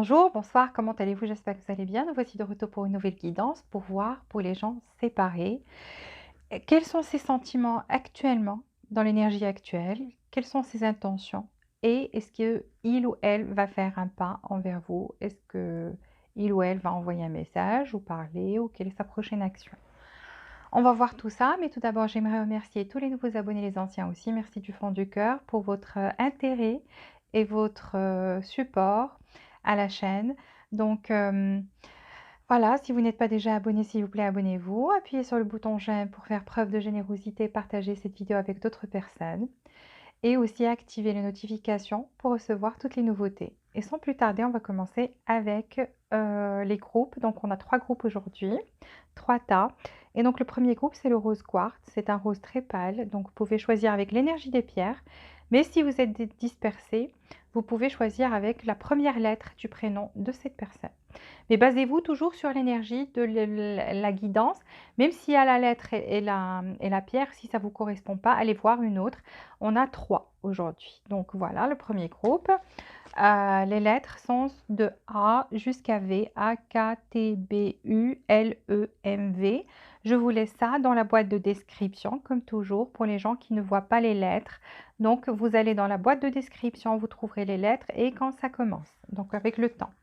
Bonjour, bonsoir, comment allez-vous? J'espère que vous allez bien. Nous voici de retour pour une nouvelle guidance pour voir pour les gens séparés. Quels sont ses sentiments actuellement, dans l'énergie actuelle? Quelles sont ses intentions? Et est-ce que il ou elle va faire un pas envers vous? Est-ce que il ou elle va envoyer un message ou parler ou quelle est sa prochaine action? On va voir tout ça, mais tout d'abord, j'aimerais remercier tous les nouveaux abonnés, les anciens aussi. Merci du fond du cœur pour votre intérêt et votre support à la chaîne. Donc, voilà, si vous n'êtes pas déjà abonné, s'il vous plaît, abonnez-vous. Appuyez sur le bouton j'aime pour faire preuve de générosité, partagez cette vidéo avec d'autres personnes et aussi activer les notifications pour recevoir toutes les nouveautés. Et sans plus tarder, on va commencer avec les groupes. Donc, on a 3 groupes aujourd'hui, 3 tas. Et donc, le premier groupe, c'est le rose quartz. C'est un rose très pâle. Donc, vous pouvez choisir avec l'énergie des pierres. Mais si vous êtes dispersé, vous pouvez choisir avec la première lettre du prénom de cette personne. Mais basez-vous toujours sur l'énergie de la guidance, même si à la lettre et la pierre, si ça ne vous correspond pas, allez voir une autre. On a 3 aujourd'hui. Donc voilà le premier groupe. Les lettres sont de A jusqu'à V, A, K, T, B, U, L, E, M, V. Je vous laisse ça dans la boîte de description, comme toujours, pour les gens qui ne voient pas les lettres. Donc, vous allez dans la boîte de description, vous trouverez les lettres et quand ça commence, donc avec le temps.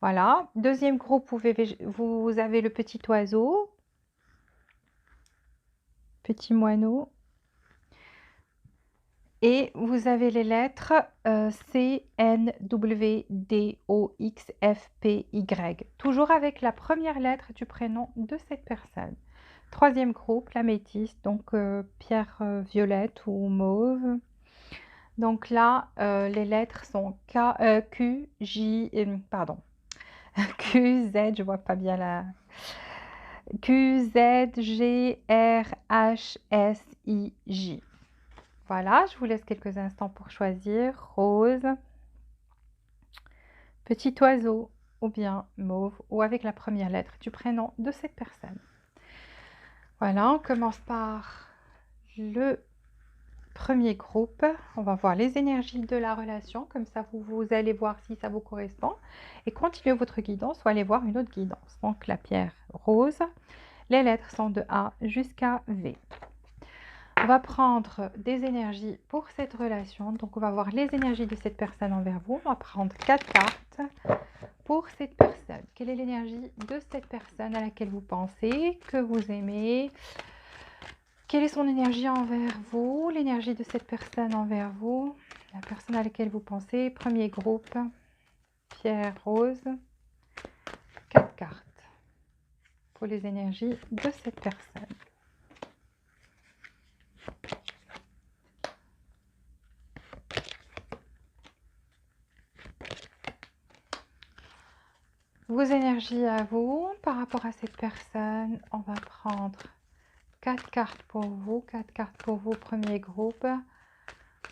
Voilà. Deuxième groupe, vous avez le petit oiseau, petit moineau. Et vous avez les lettres C, N, W, D, O, X, F, P, Y. Toujours avec la première lettre du prénom de cette personne. Troisième groupe, l'améthyste, donc pierre violette ou mauve. Donc là, les lettres sont Q, J, pardon, Q, Z, je vois pas bien la... Q, Z, G, R, H, S, I, J. Voilà, je vous laisse quelques instants pour choisir rose, petit oiseau ou bien mauve ou avec la première lettre du prénom de cette personne. Voilà, on commence par le premier groupe. On va voir les énergies de la relation, comme ça vous allez voir si ça vous correspond et continuez votre guidance ou allez voir une autre guidance. Donc la pierre rose, les lettres sont de A jusqu'à V. On va prendre des énergies pour cette relation. Donc, on va voir les énergies de cette personne envers vous. On va prendre 4 cartes pour cette personne. Quelle est l'énergie de cette personne à laquelle vous pensez, que vous aimez? Quelle est son énergie envers vous? L'énergie de cette personne envers vous? La personne à laquelle vous pensez. Premier groupe, pierre rose. 4 cartes pour les énergies de cette personne. Vos énergies à vous par rapport à cette personne, on va prendre 4 cartes pour vous, 4 cartes pour vous, premier groupe.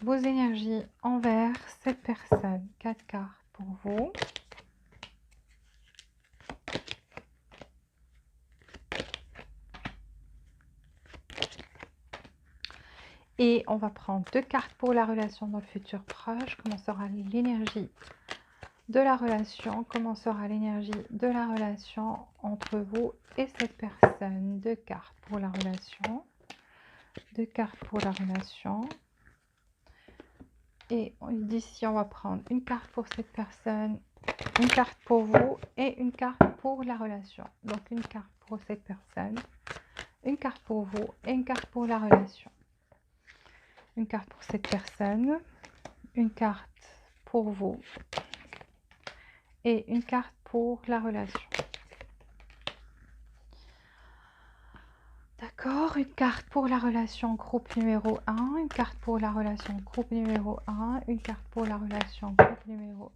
Vos énergies envers cette personne, 4 cartes pour vous. Et on va prendre 2 cartes pour la relation dans le futur proche. Comment sera l'énergie de la relation? Comment sera l'énergie de la relation entre vous et cette personne? 2 cartes pour la relation. 2 cartes pour la relation. Et d'ici, on va prendre une carte pour cette personne, une carte pour vous et une carte pour la relation. Donc, une carte pour cette personne, une carte pour vous et une carte pour la relation. Une carte pour cette personne, une carte pour vous et une carte pour la relation. D'accord, une carte pour la relation groupe numéro 1, une carte pour la relation groupe numéro 1, une carte pour la relation groupe numéro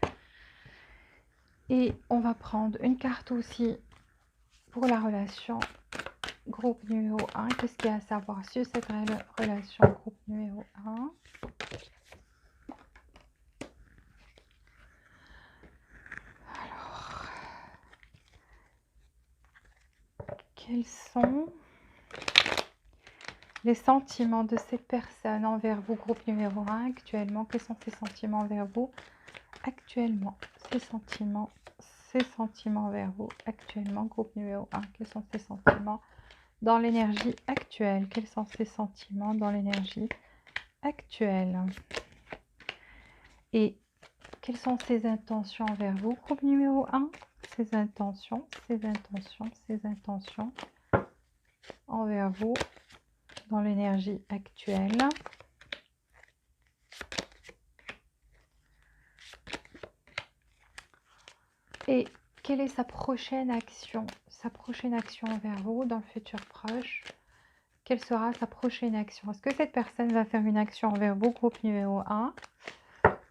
1. Et on va prendre une carte aussi pour la relation groupe numéro 1. Qu'est-ce qu'il y a à savoir sur cette relation groupe numéro 1? Alors, quelles sont Les sentiments de cette personne envers vous, groupe numéro 1 actuellement. Quels sont ses sentiments envers vous actuellement? Ses sentiments envers vous actuellement, groupe numéro 1. Quels sont ses sentiments dans l'énergie actuelle? Quels sont ses sentiments dans l'énergie actuelle? Et quelles sont ses intentions envers vous, groupe numéro 1? Ses intentions envers vous dans l'énergie actuelle. Et quelle est sa prochaine action? Sa prochaine action envers vous dans le futur proche? Quelle sera sa prochaine action? Est-ce que cette personne va faire une action envers vous, groupe numéro 1?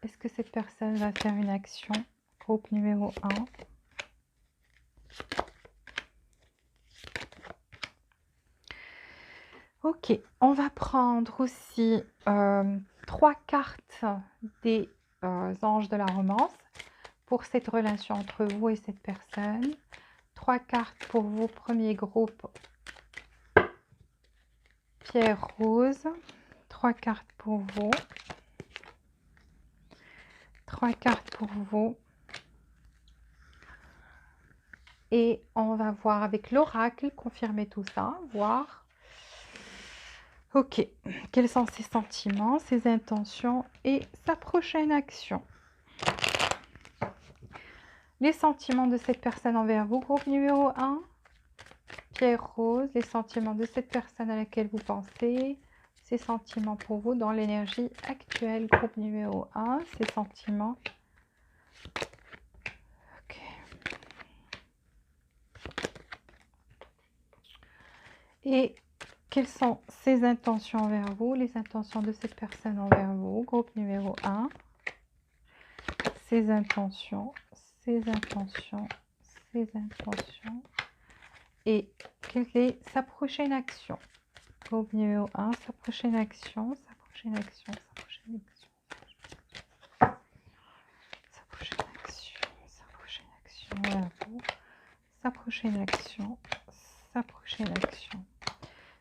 Est-ce que cette personne va faire une action, groupe numéro 1? Ok, on va prendre aussi 3 cartes des anges de la romance pour cette relation entre vous et cette personne. 3 cartes pour vous, premier groupe, pierre rose. 3 cartes pour vous. 3 cartes pour vous. Et on va voir avec l'oracle, confirmer tout ça, voir. Ok, quels sont ses sentiments, ses intentions et sa prochaine action? Les sentiments de cette personne envers vous, groupe numéro 1. Pierre rose, les sentiments de cette personne à laquelle vous pensez. Ses sentiments pour vous dans l'énergie actuelle, groupe numéro 1. Ses sentiments. Ok. Et quelles sont ses intentions envers vous, les intentions de cette personne envers vous, groupe numéro 1. Ses intentions. Et quelle est sa prochaine action? Groupe numéro 1, sa prochaine action. Sa prochaine action vers vous. Sa prochaine action.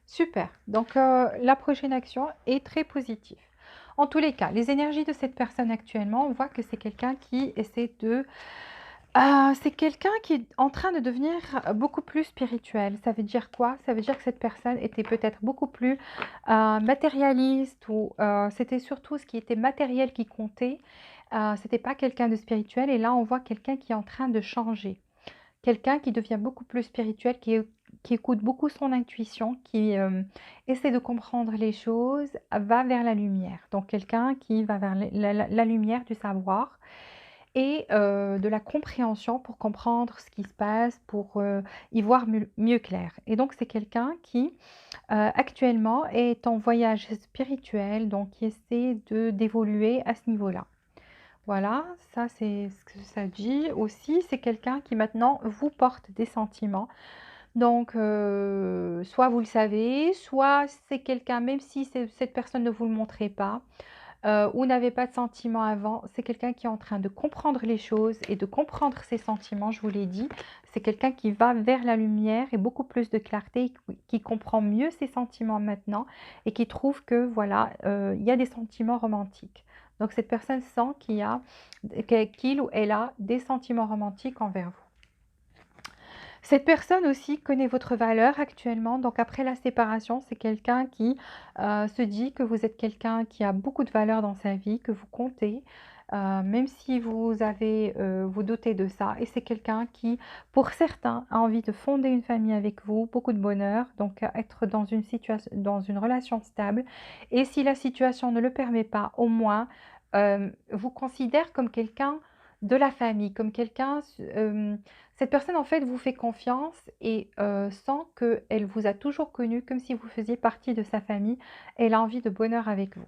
Super. Donc, la prochaine action est très positive. En tous les cas, les énergies de cette personne actuellement, on voit que c'est quelqu'un qui essaie de... c'est quelqu'un qui est en train de devenir beaucoup plus spirituel. Ça veut dire quoi? Ça veut dire que cette personne était peut-être beaucoup plus matérialiste ou c'était surtout ce qui était matériel qui comptait. C'était pas quelqu'un de spirituel. Et là, on voit quelqu'un qui est en train de changer. Quelqu'un qui devient beaucoup plus spirituel, qui écoute beaucoup son intuition, qui essaie de comprendre les choses, va vers la lumière. Donc quelqu'un qui va vers la lumière du savoir et de la compréhension pour comprendre ce qui se passe, pour y voir mieux clair. Et donc c'est quelqu'un qui actuellement est en voyage spirituel, donc qui essaie d'évoluer à ce niveau-là. Voilà, ça c'est ce que ça dit aussi. C'est quelqu'un qui maintenant vous porte des sentiments. Donc, soit vous le savez, soit c'est quelqu'un, même si cette personne ne vous le montrait pas, ou n'avait pas de sentiments avant, c'est quelqu'un qui est en train de comprendre les choses et de comprendre ses sentiments, je vous l'ai dit. C'est quelqu'un qui va vers la lumière et beaucoup plus de clarté, qui comprend mieux ses sentiments maintenant et qui trouve que voilà, il y a des sentiments romantiques. Donc cette personne sent qu'il ou elle a des sentiments romantiques envers vous. Cette personne aussi connaît votre valeur actuellement. Donc après la séparation, c'est quelqu'un qui se dit que vous êtes quelqu'un qui a beaucoup de valeur dans sa vie, que vous comptez, même si vous avez vous doutez de ça. Et c'est quelqu'un qui, pour certains, a envie de fonder une famille avec vous, beaucoup de bonheur, donc être dans une situation, dans une relation stable. Et si la situation ne le permet pas, au moins vous considère comme quelqu'un de la famille, comme quelqu'un cette personne, en fait, vous fait confiance et sent qu'elle vous a toujours connu comme si vous faisiez partie de sa famille. Elle a envie de bonheur avec vous.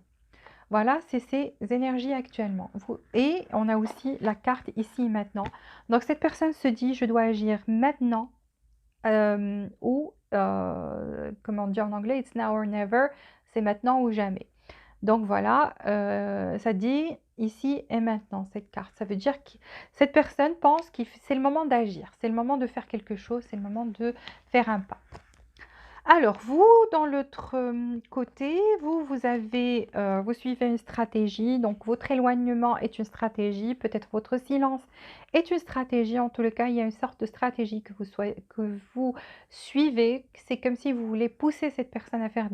Voilà, c'est ces énergies actuellement. Et on a aussi la carte ici et maintenant. Donc, cette personne se dit, je dois agir maintenant ou, comment dire en anglais, it's now or never, c'est maintenant ou jamais. Donc voilà, ça dit ici et maintenant cette carte. Ça veut dire que cette personne pense que c'est le moment d'agir, c'est le moment de faire quelque chose, c'est le moment de faire un pas. Alors vous, dans l'autre, côté, vous avez, vous suivez une stratégie, donc votre éloignement est une stratégie, peut-être votre silence est une stratégie. En tous les cas, il y a une sorte de stratégie que vous suivez. C'est comme si vous voulez pousser cette personne à faire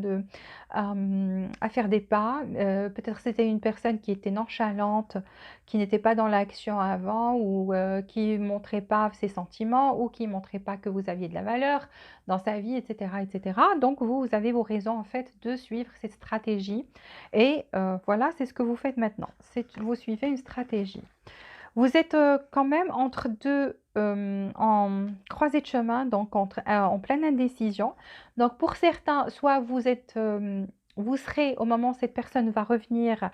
des pas. Peut-être c'était une personne qui était nonchalante, qui n'était pas dans l'action avant ou, qui montrait pas ses sentiments ou qui montrait pas que vous aviez de la valeur dans sa vie, etc., etc. Donc, vous avez vos raisons en fait de suivre cette stratégie. Et voilà, c'est ce que vous faites maintenant. Vous suivez une stratégie. Vous êtes quand même entre deux, en croisée de chemin, donc en pleine indécision. Donc, pour certains, soit vous serez au moment où cette personne va revenir,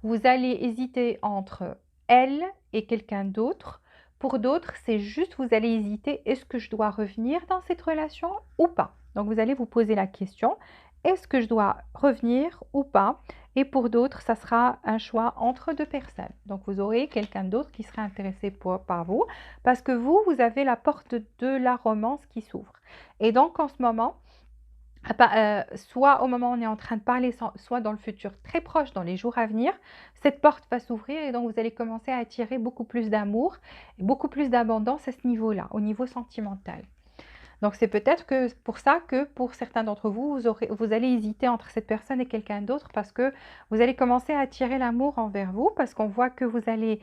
vous allez hésiter entre elle et quelqu'un d'autre. Pour d'autres, c'est juste vous allez hésiter, est-ce que je dois revenir dans cette relation ou pas? Donc vous allez vous poser la question, est-ce que je dois revenir ou pas? Et pour d'autres, ça sera un choix entre deux personnes. Donc vous aurez quelqu'un d'autre qui sera intéressé par vous parce que vous avez la porte de la romance qui s'ouvre. Et donc en ce moment, soit au moment où on est en train de parler, soit dans le futur très proche, dans les jours à venir, cette porte va s'ouvrir et donc vous allez commencer à attirer beaucoup plus d'amour et beaucoup plus d'abondance à ce niveau-là, au niveau sentimental. Donc c'est peut-être que pour ça que pour certains d'entre vous, vous allez hésiter entre cette personne et quelqu'un d'autre parce que vous allez commencer à attirer l'amour envers vous parce qu'on voit que vous allez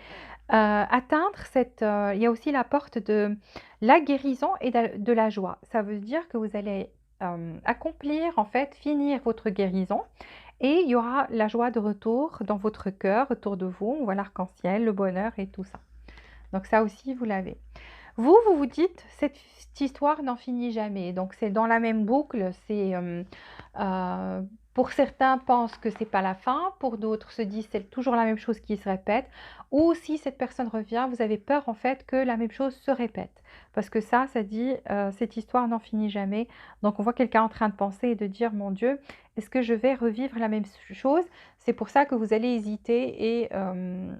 atteindre il y a aussi la porte de la guérison et de la joie. Ça veut dire que vous allez accomplir, en fait, finir votre guérison et il y aura la joie de retour dans votre cœur, autour de vous. On voit l'arc-en-ciel, le bonheur et tout ça. Donc ça aussi, vous l'avez. Vous vous dites: «Cette histoire n'en finit jamais», donc c'est dans la même boucle, pour certains pensent que c'est pas la fin, pour d'autres se disent: «C'est toujours la même chose qui se répète» ou si cette personne revient, vous avez peur en fait que la même chose se répète. Parce que ça dit, «Cette histoire n'en finit jamais», donc on voit quelqu'un en train de penser et de dire: «Mon Dieu, est-ce que je vais revivre la même chose?» C'est pour ça que vous allez hésiter et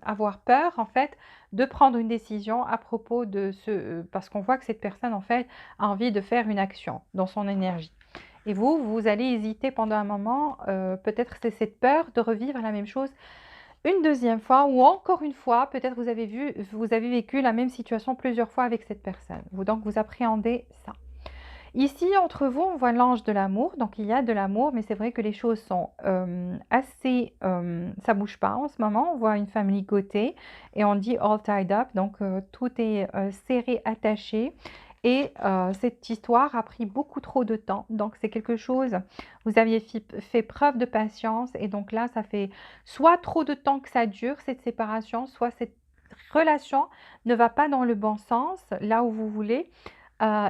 avoir peur en fait de prendre une décision à propos de parce qu'on voit que cette personne, en fait, a envie de faire une action dans son énergie. Et vous allez hésiter pendant un moment, peut-être c'est cette peur de revivre la même chose une deuxième fois ou encore une fois, peut-être vous avez vécu la même situation plusieurs fois avec cette personne. Donc vous appréhendez ça. Ici, entre vous, on voit l'ange de l'amour, donc il y a de l'amour, mais c'est vrai que les choses sont assez... ça bouge pas en ce moment, on voit une femme ligotée et on dit all tied up, donc tout est serré, attaché. Et cette histoire a pris beaucoup trop de temps, donc c'est quelque chose, vous aviez fait preuve de patience et donc là, ça fait soit trop de temps que ça dure, cette séparation, soit cette relation ne va pas dans le bon sens, là où vous voulez.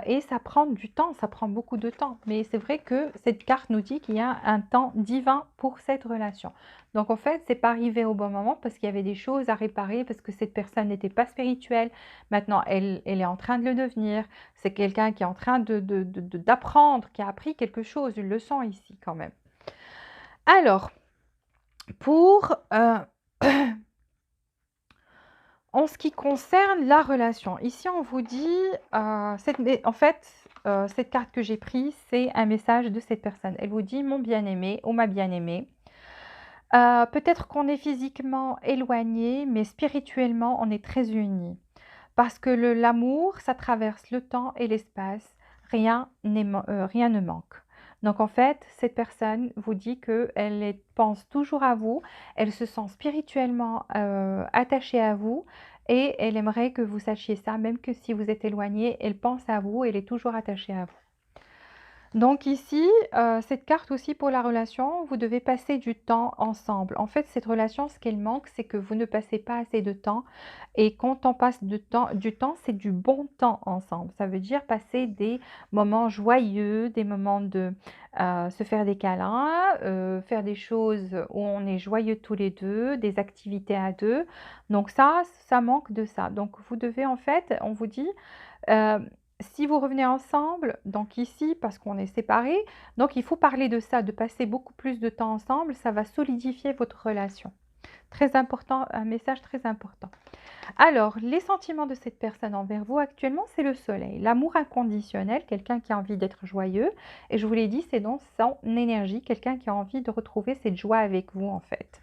Et ça prend du temps, ça prend beaucoup de temps. Mais c'est vrai que cette carte nous dit qu'il y a un temps divin pour cette relation. Donc en fait, c'est pas arrivé au bon moment parce qu'il y avait des choses à réparer, parce que cette personne n'était pas spirituelle. Maintenant, elle est en train de le devenir. C'est quelqu'un qui est en train d'apprendre, qui a appris quelque chose, une leçon ici quand même. Alors, pour en ce qui concerne la relation, ici on vous dit, en fait, cette carte que j'ai prise, c'est un message de cette personne. Elle vous dit: «Mon bien-aimé ou ma bien-aimée, peut-être qu'on est physiquement éloigné, mais spirituellement on est très unis. Parce que l'amour, ça traverse le temps et l'espace, rien ne manque». Donc en fait, cette personne vous dit qu'elle pense toujours à vous, elle se sent spirituellement attachée à vous et elle aimerait que vous sachiez ça, même que si vous êtes éloigné, elle pense à vous, elle est toujours attachée à vous. Donc ici, cette carte aussi pour la relation, vous devez passer du temps ensemble. En fait, cette relation, ce qu'elle manque, c'est que vous ne passez pas assez de temps et quand on passe du temps, c'est du bon temps ensemble. Ça veut dire passer des moments joyeux, des moments de, se faire des câlins, faire des choses où on est joyeux tous les 2, des activités à 2. Donc ça manque de ça. Donc vous devez en fait, on vous dit, si vous revenez ensemble, donc ici, parce qu'on est séparés, donc il faut parler de ça, de passer beaucoup plus de temps ensemble, ça va solidifier votre relation. Très important, un message très important. Alors, les sentiments de cette personne envers vous actuellement, c'est le soleil. L'amour inconditionnel, quelqu'un qui a envie d'être joyeux. Et je vous l'ai dit, c'est dans son énergie, quelqu'un qui a envie de retrouver cette joie avec vous en fait.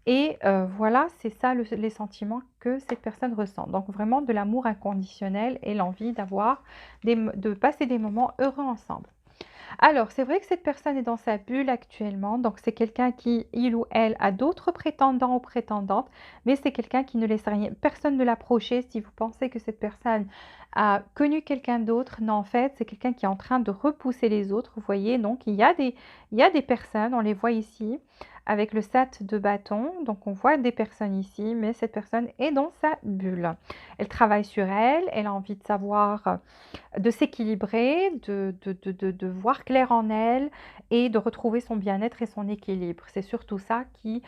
Et voilà, c'est ça les sentiments que cette personne ressent. Donc vraiment de l'amour inconditionnel et l'envie d'avoir de passer des moments heureux ensemble. Alors, c'est vrai que cette personne est dans sa bulle actuellement, donc c'est quelqu'un qui, il ou elle, a d'autres prétendants ou prétendantes, mais c'est quelqu'un qui ne laisse rien, personne ne l'approcher. Si vous pensez que cette personne a connu quelqu'un d'autre, non, en fait, c'est quelqu'un qui est en train de repousser les autres. Vous voyez, donc il y a des personnes, on les voit ici, avec le 7 de bâton, donc on voit des personnes ici, mais cette personne est dans sa bulle. Elle travaille sur elle, elle a envie de savoir de s'équilibrer, de voir clair en elle et de retrouver son bien-être et son équilibre. C'est surtout ça qui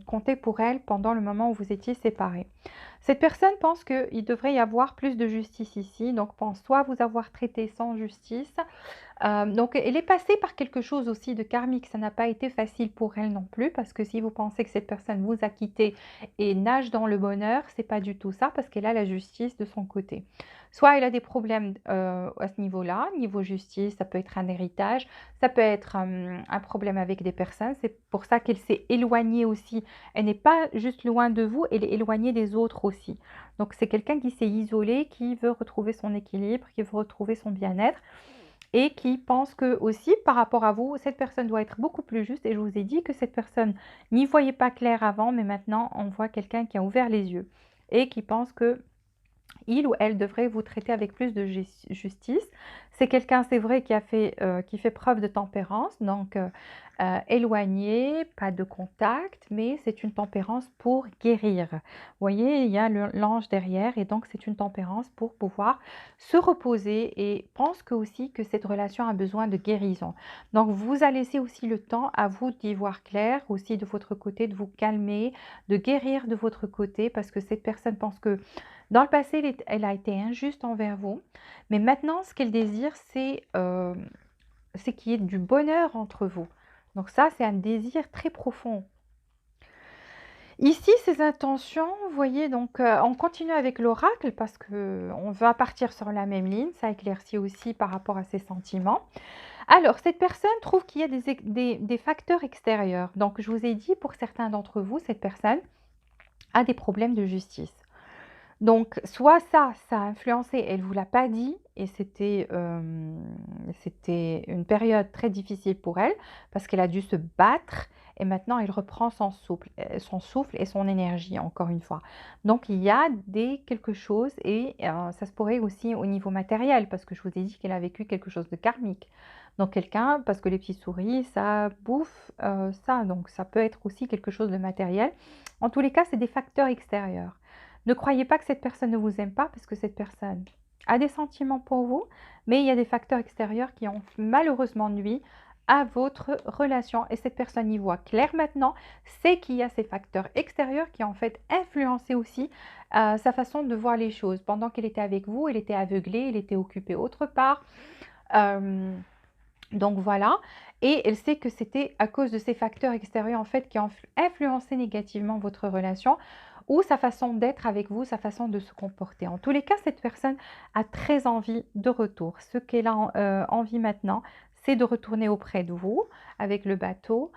comptait pour elle pendant le moment où vous étiez séparés. Cette personne pense qu'il devrait y avoir plus de justice ici, donc pense soit vous avoir traité sans justice, donc elle est passée par quelque chose aussi de karmique, ça n'a pas été facile pour elle non plus, parce que si vous pensez que cette personne vous a quitté et nage dans le bonheur, c'est pas du tout ça, parce qu'elle a la justice de son côté. Soit elle a des problèmes à ce niveau-là, niveau justice, ça peut être un héritage, ça peut être un problème avec des personnes, c'est pour ça qu'elle s'est éloignée aussi. Elle n'est pas juste loin de vous, elle est éloignée des autres aussi. Donc c'est quelqu'un qui s'est isolé, qui veut retrouver son équilibre, qui veut retrouver son bien-être et qui pense que aussi par rapport à vous, cette personne doit être beaucoup plus juste. Et je vous ai dit que cette personne n'y voyait pas clair avant, mais maintenant on voit quelqu'un qui a ouvert les yeux et qui pense que il ou elle devrait vous traiter avec plus de justice. C'est quelqu'un, c'est vrai, qui fait preuve de tempérance, donc éloigné, pas de contact, mais c'est une tempérance pour guérir. Vous voyez, il y a l'ange derrière et donc c'est une tempérance pour pouvoir se reposer et pense que aussi que cette relation a besoin de guérison. Donc vous a laissé aussi le temps à vous d'y voir clair, aussi de votre côté, de vous calmer, de guérir de votre côté parce que cette personne pense que dans le passé, elle a été injuste envers vous, mais maintenant, ce qu'elle désire, c'est qu'il y ait du bonheur entre vous. Donc ça, c'est un désir très profond. Ici, ses intentions, vous voyez, donc on continue avec l'oracle parce que on va partir sur la même ligne. Ça éclaircit aussi par rapport à ses sentiments. Alors, cette personne trouve qu'il y a des facteurs extérieurs. Donc, je vous ai dit, pour certains d'entre vous, cette personne a des problèmes de justice. Donc soit ça a influencé, elle ne vous l'a pas dit et c'était une période très difficile pour elle parce qu'elle a dû se battre et maintenant elle reprend son souffle et son énergie encore une fois. Donc il y a quelque chose et ça se pourrait aussi au niveau matériel parce que je vous ai dit qu'elle a vécu quelque chose de karmique. Donc quelqu'un, parce que les petites souris, ça bouffe ça, donc ça peut être aussi quelque chose de matériel. En tous les cas, c'est des facteurs extérieurs. Ne croyez pas que cette personne ne vous aime pas parce que cette personne a des sentiments pour vous, mais il y a des facteurs extérieurs qui ont malheureusement nuit à votre relation et cette personne y voit clair maintenant, c'est qu'il y a ces facteurs extérieurs qui ont en fait influencé aussi sa façon de voir les choses. Pendant qu'elle était avec vous, elle était aveuglée, elle était occupée autre part. Euh, donc voilà, et elle sait que c'était à cause de ces facteurs extérieurs en fait qui ont influencé négativement votre relation ou sa façon d'être avec vous, sa façon de se comporter. En tous les cas, cette personne a très envie de retour. Ce qu'elle a envie maintenant, c'est de retourner auprès de vous avec le bateau.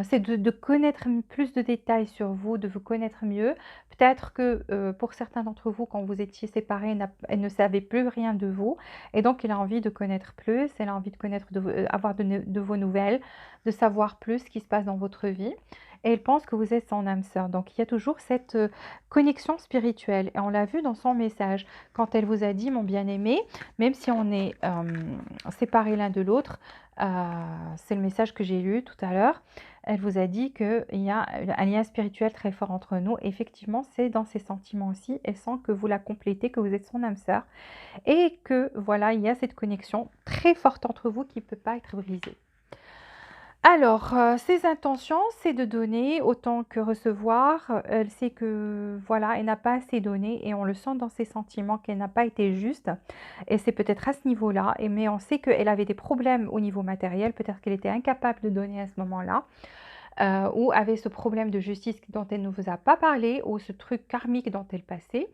C'est de connaître plus de détails sur vous, de vous connaître mieux. Peut-être que pour certains d'entre vous, quand vous étiez séparés, elle ne savait plus rien de vous. Et donc, elle a envie de connaître plus, elle a envie de connaître, avoir de vos nouvelles, de savoir plus ce qui se passe dans votre vie. Et elle pense que vous êtes son âme sœur. Donc, il y a toujours cette connexion spirituelle. Et on l'a vu dans son message, quand elle vous a dit, mon bien-aimé, même si on est séparés l'un de l'autre, c'est le message que j'ai lu tout à l'heure, elle vous a dit qu'il y a un lien spirituel très fort entre nous. Effectivement, c'est dans ses sentiments aussi. Elle sent que vous la complétez, que vous êtes son âme sœur et que voilà, il y a cette connexion très forte entre vous qui ne peut pas être brisée. Alors, ses intentions, c'est de donner autant que recevoir. Elle sait que voilà, elle n'a pas assez donné et on le sent dans ses sentiments qu'elle n'a pas été juste. Et c'est peut-être à ce niveau-là, mais on sait qu'elle avait des problèmes au niveau matériel, peut-être qu'elle était incapable de donner à ce moment-là. ou avait ce problème de justice dont elle ne vous a pas parlé, ou ce truc karmique dont elle passait.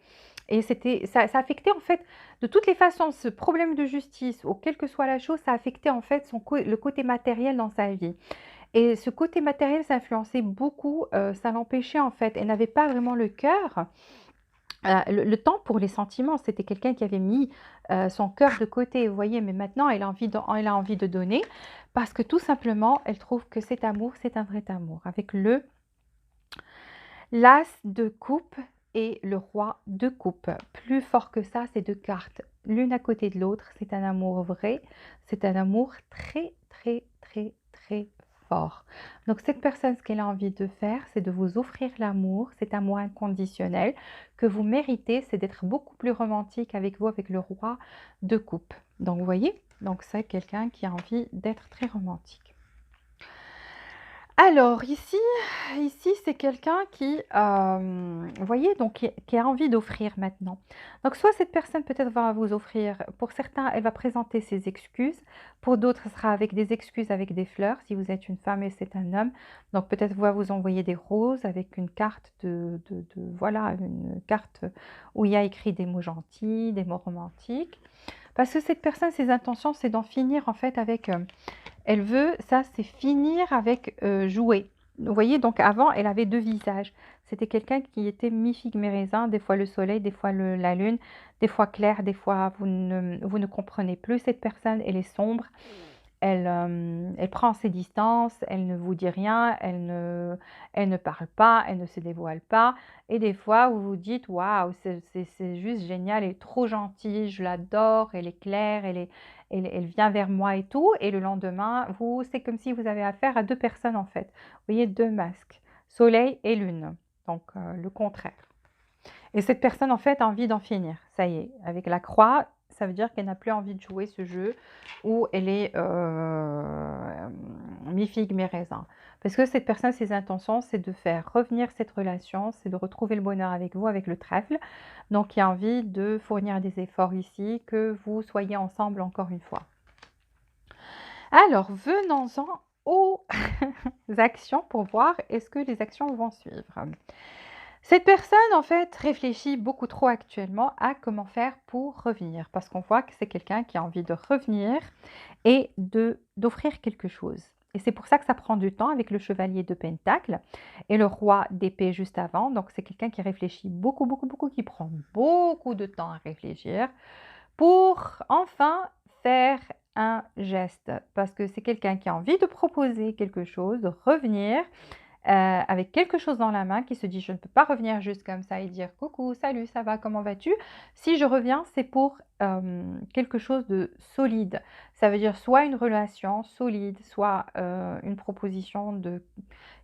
Et ça affectait en fait, de toutes les façons, ce problème de justice, ou quelle que soit la chose, ça affectait en fait le côté matériel dans sa vie. Et ce côté matériel, ça influençait beaucoup, ça l'empêchait en fait. Elle n'avait pas vraiment le cœur, le temps pour les sentiments. C'était quelqu'un qui avait mis son cœur de côté, vous voyez. Mais maintenant, elle a envie de donner parce que tout simplement, elle trouve que cet amour, c'est un vrai amour. Avec l'as de coupe et le roi de coupe. Plus fort que ça, ces deux cartes, l'une à côté de l'autre, c'est un amour vrai, c'est un amour très, très, très, très fort. Donc cette personne, ce qu'elle a envie de faire, c'est de vous offrir l'amour, cet amour inconditionnel que vous méritez, c'est d'être beaucoup plus romantique avec vous, avec le roi de coupe. Donc vous voyez, donc c'est quelqu'un qui a envie d'être très romantique. Alors ici c'est quelqu'un qui, vous voyez, donc qui a envie d'offrir maintenant. Donc soit cette personne peut-être va vous offrir, pour certains, elle va présenter ses excuses, pour d'autres, ce sera avec des excuses, avec des fleurs, si vous êtes une femme et c'est un homme. Donc peut-être va vous envoyer des roses avec une carte voilà, une carte où il y a écrit des mots gentils, des mots romantiques. Parce que cette personne, ses intentions, c'est d'en finir en fait avec... elle veut, ça c'est finir avec jouer. Vous voyez, donc avant, elle avait deux visages. C'était quelqu'un qui était mi-figue, mi-raisin, des fois le soleil, des fois la lune, des fois clair, des fois vous ne comprenez plus cette personne, elle est sombre. Elle prend ses distances, elle ne vous dit rien, elle ne parle pas, elle ne se dévoile pas. Et des fois, vous vous dites, waouh, c'est juste génial, elle est trop gentille, je l'adore, elle est claire, elle vient vers moi et tout. Et le lendemain, c'est comme si vous avez affaire à deux personnes en fait. Vous voyez, deux masques, soleil et lune. Donc, le contraire. Et cette personne, en fait, a envie d'en finir. Ça y est, avec la croix, ça veut dire qu'elle n'a plus envie de jouer ce jeu où elle est mi-figue, mi-raisin. Parce que cette personne, ses intentions, c'est de faire revenir cette relation, c'est de retrouver le bonheur avec vous, avec le trèfle. Donc, il y a envie de fournir des efforts ici, que vous soyez ensemble encore une fois. Alors, venons-en aux actions pour voir est-ce que les actions vont suivre. Cette personne, en fait, réfléchit beaucoup trop actuellement à comment faire pour revenir, parce qu'on voit que c'est quelqu'un qui a envie de revenir et d'offrir quelque chose. Et c'est pour ça que ça prend du temps avec le chevalier de Pentacle et le roi d'épée juste avant. Donc, c'est quelqu'un qui réfléchit beaucoup, beaucoup, beaucoup, qui prend beaucoup de temps à réfléchir pour enfin faire un geste. Parce que c'est quelqu'un qui a envie de proposer quelque chose, de revenir avec quelque chose dans la main, qui se dit je ne peux pas revenir juste comme ça et dire coucou, salut, ça va, comment vas-tu? Si je reviens, c'est pour quelque chose de solide. Ça veut dire soit une relation solide, soit une proposition de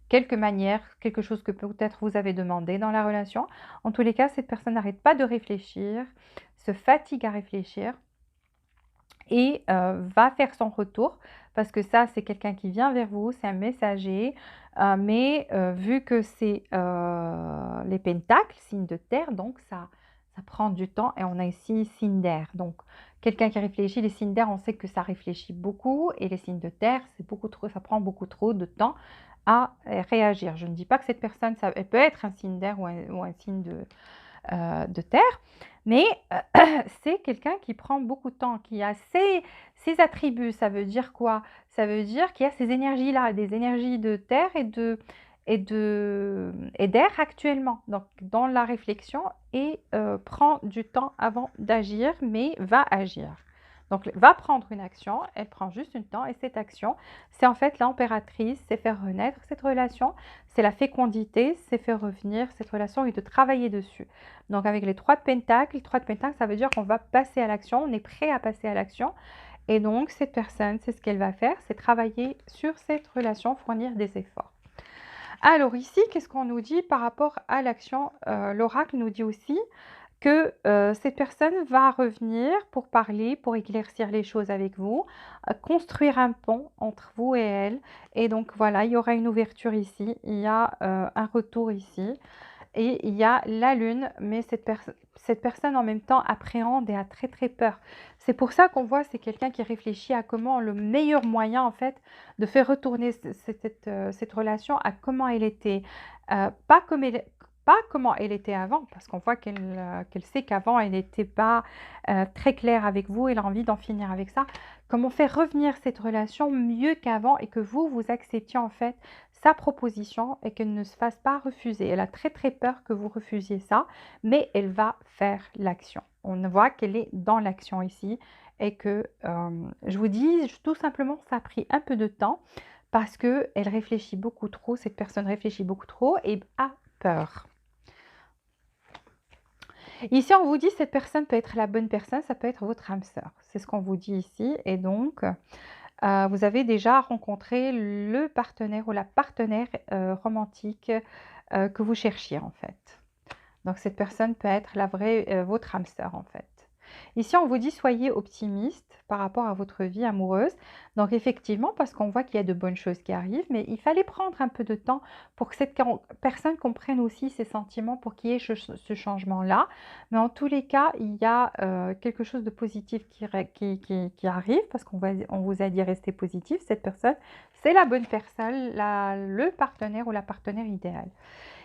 quelque manière, quelque chose que peut-être vous avez demandé dans la relation. En tous les cas, cette personne n'arrête pas de réfléchir, se fatigue à réfléchir et va faire son retour, parce que ça, c'est quelqu'un qui vient vers vous, c'est un messager, mais vu que c'est les pentacles, signe de terre, donc ça prend du temps, et on a ici signe d'air. Donc, quelqu'un qui réfléchit, les signes d'air, on sait que ça réfléchit beaucoup, et les signes de terre, c'est beaucoup trop, ça prend beaucoup trop de temps à réagir. Je ne dis pas que cette personne, elle peut être un signe d'air ou un signe de terre, mais c'est quelqu'un qui prend beaucoup de temps, qui a ses attributs. Ça veut dire quoi? Ça veut dire qu'il y a ces énergies-là, des énergies de terre et d'air actuellement, donc dans la réflexion, et prend du temps avant d'agir, mais va agir. Donc, va prendre une action, elle prend juste un temps, et cette action, c'est en fait l'impératrice, c'est faire renaître cette relation, c'est la fécondité, c'est faire revenir cette relation et de travailler dessus. Donc, avec les 3 de Pentacles, ça veut dire qu'on va passer à l'action, on est prêt à passer à l'action. Et donc, cette personne, c'est ce qu'elle va faire, c'est travailler sur cette relation, fournir des efforts. Alors ici, qu'est-ce qu'on nous dit par rapport à l'action? L'oracle nous dit aussi que cette personne va revenir pour parler, pour éclaircir les choses avec vous, construire un pont entre vous et elle. Et donc voilà, il y aura une ouverture ici, il y a un retour ici. et il y a la lune, mais cette personne en même temps appréhende et a très très peur. C'est pour ça qu'on voit, c'est quelqu'un qui réfléchit à comment le meilleur moyen en fait de faire retourner cette relation à comment elle était, pas comme elle, pas comment elle était avant, parce qu'on voit qu'elle sait qu'avant elle n'était pas très claire avec vous, elle a envie d'en finir avec ça. Comment faire revenir cette relation mieux qu'avant et que vous acceptiez en fait sa proposition et qu'elle ne se fasse pas refuser. Elle a très très peur que vous refusiez ça, mais elle va faire l'action. On voit qu'elle est dans l'action ici et que, je vous dis tout simplement, ça a pris un peu de temps parce qu'elle réfléchit beaucoup trop, cette personne réfléchit beaucoup trop et a peur. Ici, on vous dit cette personne peut être la bonne personne, ça peut être votre âme sœur. C'est ce qu'on vous dit ici. Et donc, vous avez déjà rencontré le partenaire ou la partenaire romantique que vous cherchiez en fait. Donc cette personne peut être la vraie, votre âme sœur en fait. Ici, on vous dit soyez optimiste par rapport à votre vie amoureuse. Donc effectivement, parce qu'on voit qu'il y a de bonnes choses qui arrivent, mais il fallait prendre un peu de temps pour que cette personne comprenne aussi ses sentiments, pour qu'il y ait ce changement-là. Mais en tous les cas, il y a quelque chose de positif qui arrive, parce on vous a dit rester positif. Cette personne, c'est la bonne personne, le partenaire ou la partenaire idéale.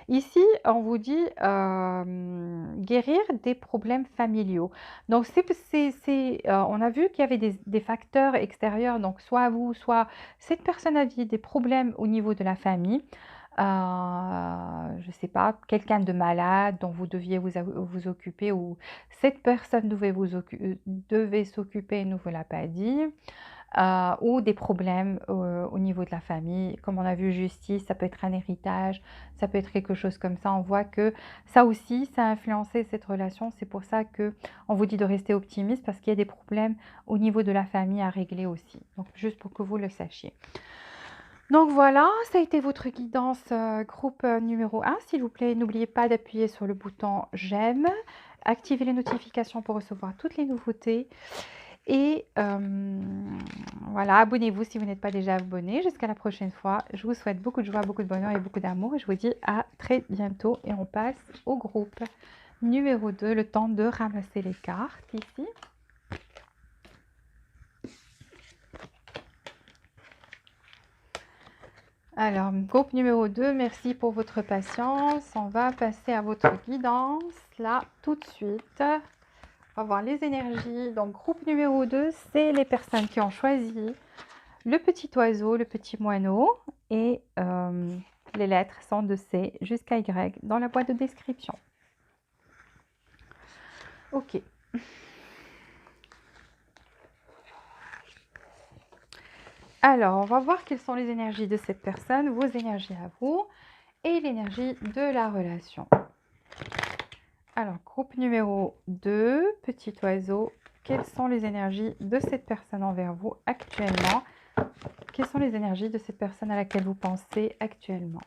Ici, on vous dit guérir des problèmes familiaux. Donc, on a vu qu'il y avait des facteurs extérieurs, donc soit vous, soit cette personne avait des problèmes au niveau de la famille. Je ne sais pas, quelqu'un de malade dont vous deviez vous occuper ou cette personne devait s'occuper et ne vous l'a pas dit. Ou des problèmes au niveau de la famille. Comme on a vu justice, ça peut être un héritage, ça peut être quelque chose comme ça. On voit que ça aussi, ça a influencé cette relation. C'est pour ça que on vous dit de rester optimiste parce qu'il y a des problèmes au niveau de la famille à régler aussi. Donc juste pour que vous le sachiez. Donc voilà, ça a été votre guidance groupe numéro 1. S'il vous plaît, n'oubliez pas d'appuyer sur le bouton j'aime, activez les notifications pour recevoir toutes les nouveautés. Et voilà, abonnez-vous si vous n'êtes pas déjà abonné. Jusqu'à la prochaine fois. Je vous souhaite beaucoup de joie, beaucoup de bonheur et beaucoup d'amour. Et je vous dis à très bientôt. Et on passe au groupe numéro 2. Le temps de ramasser les cartes ici. Alors, groupe numéro 2, merci pour votre patience. On va passer à votre guidance là tout de suite. On va voir les énergies. Donc, groupe numéro 2, c'est les personnes qui ont choisi le petit oiseau, le petit moineau et les lettres sont de C jusqu'à Y dans la boîte de description. Ok. Alors, on va voir quelles sont les énergies de cette personne, vos énergies à vous et l'énergie de la relation. Alors, groupe numéro 2, petit oiseau, quelles sont les énergies de cette personne envers vous actuellement? Quelles sont les énergies de cette personne à laquelle vous pensez actuellement?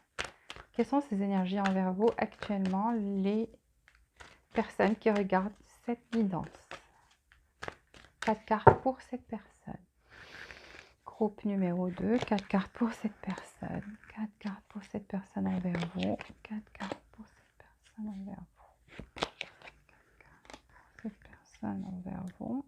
Quelles sont ces énergies envers vous actuellement, les personnes qui regardent cette guidance? 4 cartes pour cette personne. Groupe numéro 2, 4 cartes pour cette personne. 4 cartes pour cette personne envers vous. 4 cartes pour cette personne envers vous. 4 cartes pour cette personne envers vous.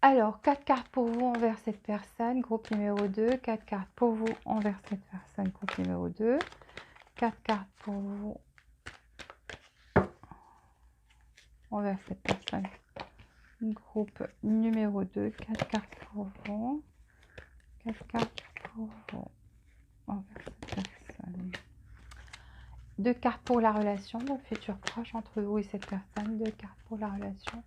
Alors, 4 cartes pour vous envers cette personne, groupe numéro 2. 4 cartes pour vous envers cette personne, groupe numéro 2. 4 cartes pour vous envers cette personne, groupe numéro 2. 4 cartes pour vous. 4 cartes pour vous envers cette personne. 2 cartes pour la relation, le futur proche entre vous et cette personne. 2 cartes pour la relation.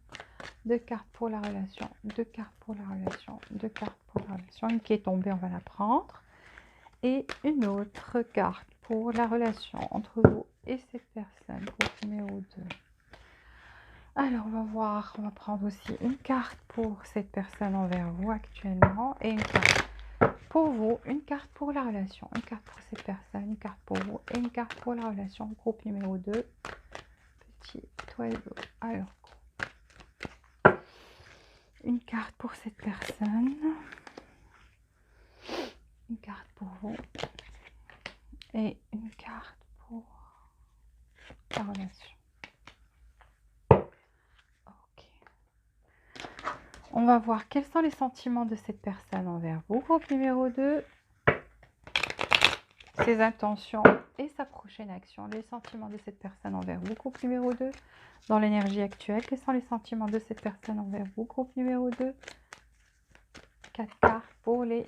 2 cartes pour la relation, 2 cartes pour la relation, 2 cartes pour la relation. Une qui est tombée, on va la prendre. Et une autre carte pour la relation entre vous et cette personne, groupe numéro 2. Alors, on va voir, on va prendre aussi une carte pour cette personne envers vous actuellement et une carte pour vous, une carte pour la relation, une carte pour cette personne, une carte pour vous et une carte pour la relation, groupe numéro 2. Petit oiseau. Alors, une carte pour cette personne, une carte pour vous et une carte pour la relation. Ok. On va voir quels sont les sentiments de cette personne envers vous. Groupe numéro 2, ses intentions et sa prochaine action. Les sentiments de cette personne envers vous. Groupe numéro 2, dans l'énergie actuelle. Quels sont les sentiments de cette personne envers vous? Groupe numéro 2, 4 cartes pour les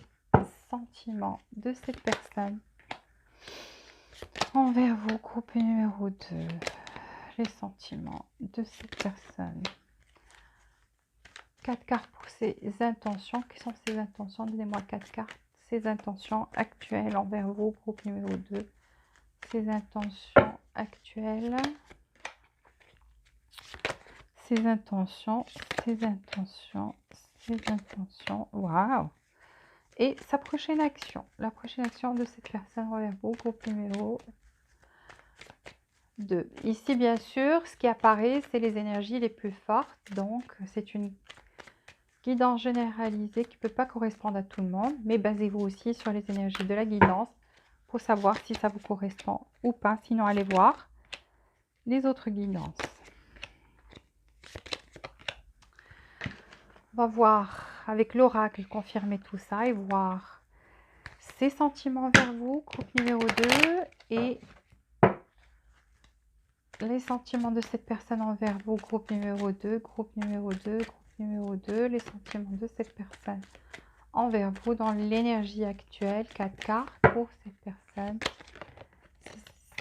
sentiments de cette personne envers vous. Groupe numéro 2, les sentiments de cette personne. 4 cartes pour ses intentions. Quelles sont ses intentions? Donnez-moi 4 cartes. Ses intentions actuelles envers vous. Groupe numéro 2, ses intentions actuelles. Ses intentions, ses intentions, ses intentions. Waouh! Et sa prochaine action. La prochaine action de cette personne envers vous. Groupe numéro 2. Ici, bien sûr, ce qui apparaît, c'est les énergies les plus fortes. Donc, c'est une guidance généralisée qui ne peut pas correspondre à tout le monde. Mais basez-vous aussi sur les énergies de la guidance pour savoir si ça vous correspond ou pas. Sinon, allez voir les autres guidances. On va voir avec l'oracle confirmer tout ça et voir ses sentiments vers vous. Groupe numéro 2 et les sentiments de cette personne envers vous, groupe numéro 2, groupe numéro 2, groupe numéro 2, les sentiments de cette personne envers vous dans l'énergie actuelle, 4 cartes pour cette personne,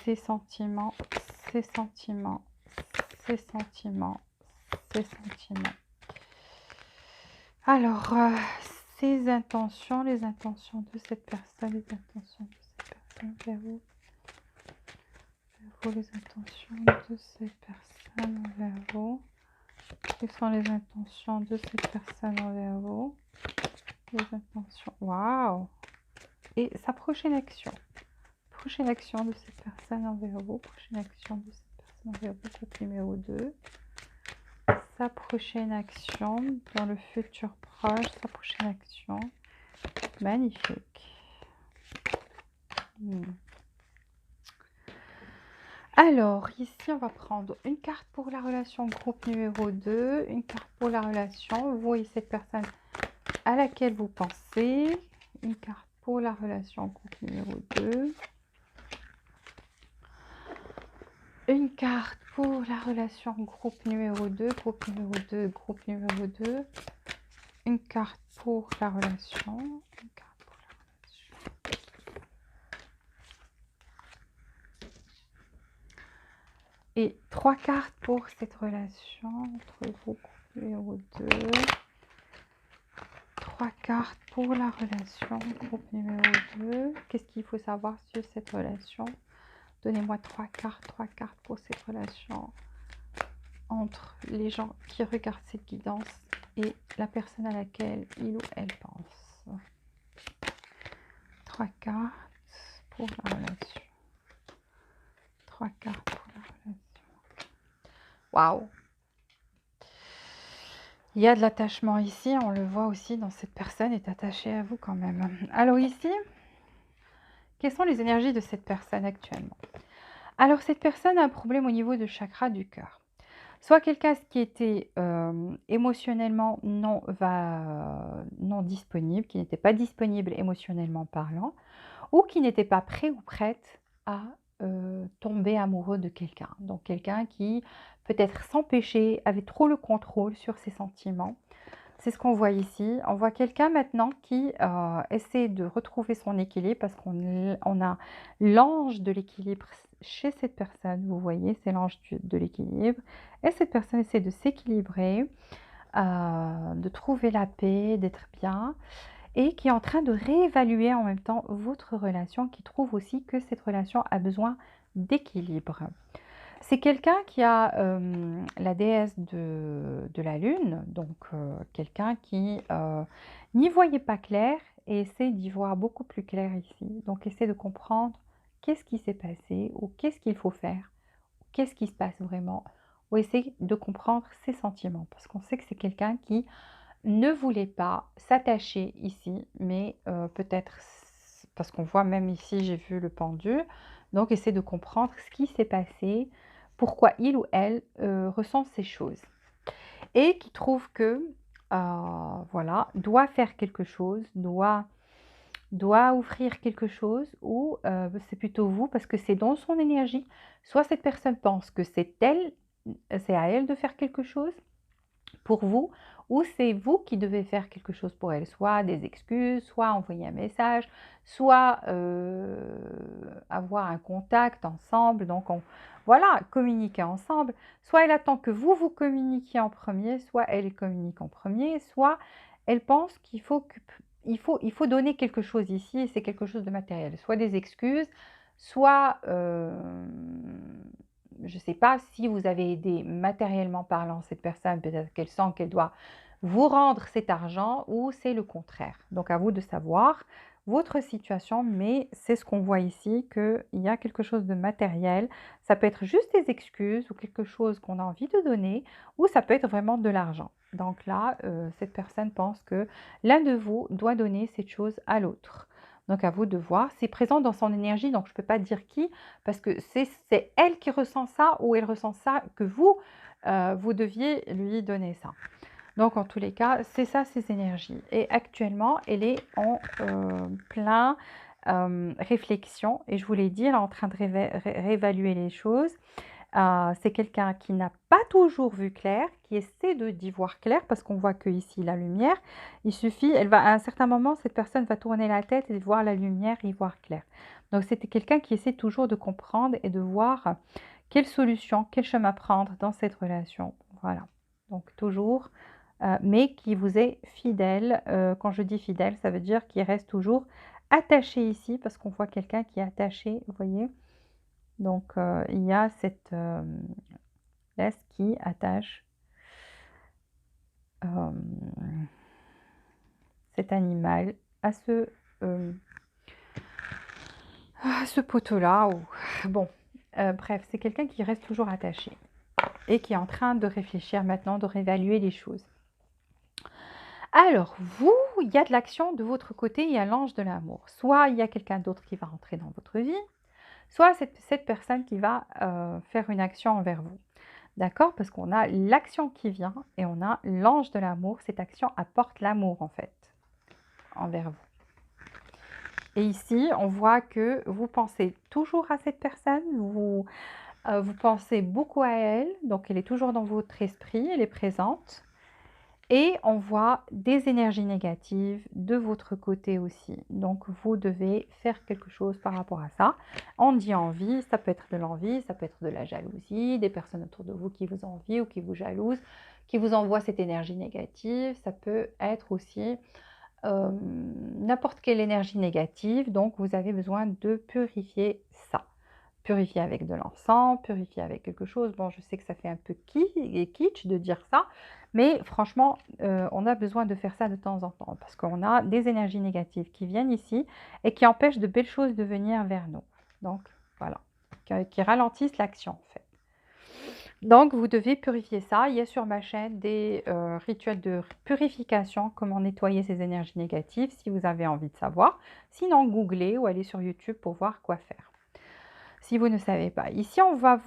ses sentiments, ses sentiments, ses sentiments, ses sentiments. Alors, ses intentions, les intentions de cette personne, les intentions de cette personne vers vous. Les intentions de cette personne envers vous. Quelles sont les intentions de cette personne envers vous? Les intentions. Waouh! Et sa prochaine action. Prochaine action de cette personne envers vous. Prochaine action de cette personne envers vous. Groupe numéro 2. Sa prochaine action dans le futur proche. Sa prochaine action. Magnifique. Alors, ici, on va prendre une carte pour la relation groupe numéro 2, une carte pour la relation, vous et cette personne à laquelle vous pensez, une carte pour la relation groupe numéro 2, une carte pour la relation groupe numéro 2, groupe numéro 2, groupe numéro 2, une carte pour la relation, une carte pour la relation. Et 3 cartes pour cette relation entre vous, groupe numéro 2. 3 cartes pour la relation, groupe numéro 2. Qu'est-ce qu'il faut savoir sur cette relation? Donnez-moi 3 cartes pour cette relation entre les gens qui regardent cette guidance et la personne à laquelle il ou elle pense. 3 cartes pour la relation. 3 cartes pour la relation. Waouh! Il y a de l'attachement ici, on le voit aussi dans cette personne est attachée à vous quand même. Alors ici, quelles sont les énergies de cette personne actuellement? Alors cette personne a un problème au niveau du chakra du cœur. Soit quelqu'un qui était émotionnellement non disponible, qui n'était pas disponible émotionnellement parlant, ou qui n'était pas prêt ou prête à tomber amoureux de quelqu'un. Donc quelqu'un qui peut-être sans péché avait trop le contrôle sur ses sentiments. C'est ce qu'on voit ici. On voit quelqu'un maintenant qui essaie de retrouver son équilibre parce qu'on a l'ange de l'équilibre chez cette personne. Vous voyez, c'est l'ange de l'équilibre. Et cette personne essaie de s'équilibrer, de trouver la paix, d'être bien. Et qui est en train de réévaluer en même temps votre relation, qui trouve aussi que cette relation a besoin d'équilibre. C'est quelqu'un qui a la déesse de la lune, donc quelqu'un qui n'y voyait pas clair et essaie d'y voir beaucoup plus clair ici. Donc essaie de comprendre qu'est-ce qui s'est passé ou qu'est-ce qu'il faut faire, qu'est-ce qui se passe vraiment, ou essaie de comprendre ses sentiments. Parce qu'on sait que c'est quelqu'un qui ne voulait pas s'attacher ici, mais peut-être parce qu'on voit même ici, j'ai vu le pendu. Donc, essaie de comprendre ce qui s'est passé, pourquoi il ou elle ressent ces choses. Et qui trouve que, voilà, doit faire quelque chose, doit offrir quelque chose ou c'est plutôt vous parce que c'est dans son énergie. Soit cette personne pense que c'est elle, c'est à elle de faire quelque chose pour vous, ou c'est vous qui devez faire quelque chose pour elle, soit des excuses, soit envoyer un message, soit avoir un contact ensemble, donc voilà, communiquer ensemble. Soit elle attend que vous communiquiez en premier, soit elle communique en premier, soit elle pense qu'il faut il faut donner quelque chose ici, et c'est quelque chose de matériel, soit des excuses, soit je ne sais pas si vous avez aidé matériellement parlant cette personne, peut-être qu'elle sent qu'elle doit vous rendre cet argent ou c'est le contraire. Donc à vous de savoir votre situation, mais c'est ce qu'on voit ici, qu'il y a quelque chose de matériel. Ça peut être juste des excuses ou quelque chose qu'on a envie de donner, ou ça peut être vraiment de l'argent. Donc là, cette personne pense que l'un de vous doit donner cette chose à l'autre. Donc à vous de voir, c'est présent dans son énergie, donc je ne peux pas dire qui, parce que c'est elle qui ressent ça ou elle ressent ça que vous, vous deviez lui donner ça. Donc en tous les cas, c'est ça ses énergies. Et actuellement, elle est en plein réflexion. Et je vous l'ai dit, elle est en train de réévaluer les choses. C'est quelqu'un qui n'a pas toujours vu clair, qui essaie d'y voir clair, parce qu'on voit que ici la lumière, il suffit, elle va à un certain moment, cette personne va tourner la tête et voir la lumière et y voir clair. Donc c'était quelqu'un qui essaie toujours de comprendre et de voir quelle solution, quel chemin prendre dans cette relation. Voilà. Donc toujours, mais qui vous est fidèle. Quand je dis fidèle, ça veut dire qu'il reste toujours attaché ici, parce qu'on voit quelqu'un qui est attaché, vous voyez. Donc, il y a cette laisse qui attache cet animal à ce poteau-là. Bon, bref, c'est quelqu'un qui reste toujours attaché et qui est en train de réfléchir maintenant, de réévaluer les choses. Alors, vous, il y a de l'action de votre côté, il y a l'ange de l'amour. Soit il y a quelqu'un d'autre qui va rentrer dans votre vie, soit cette personne qui va faire une action envers vous. D'accord? Parce qu'on a l'action qui vient et on a l'ange de l'amour. Cette action apporte l'amour en fait envers vous. Et ici, on voit que vous pensez toujours à cette personne, vous pensez beaucoup à elle, donc elle est toujours dans votre esprit, elle est présente. Et on voit des énergies négatives de votre côté aussi. Donc, vous devez faire quelque chose par rapport à ça. On dit envie, ça peut être de l'envie, ça peut être de la jalousie, des personnes autour de vous qui vous envient ou qui vous jalousent, qui vous envoient cette énergie négative. Ça peut être aussi n'importe quelle énergie négative. Donc, vous avez besoin de purifier ça. Purifier avec de l'encens, purifier avec quelque chose. Bon, je sais que ça fait un peu kitsch de dire ça, mais franchement, on a besoin de faire ça de temps en temps parce qu'on a des énergies négatives qui viennent ici et qui empêchent de belles choses de venir vers nous. Donc, voilà, qui ralentissent l'action en fait. Donc, vous devez purifier ça. Il y a sur ma chaîne des rituels de purification, comment nettoyer ces énergies négatives si vous avez envie de savoir. Sinon, googlez ou allez sur YouTube pour voir quoi faire. Si vous ne savez pas. Ici, on voit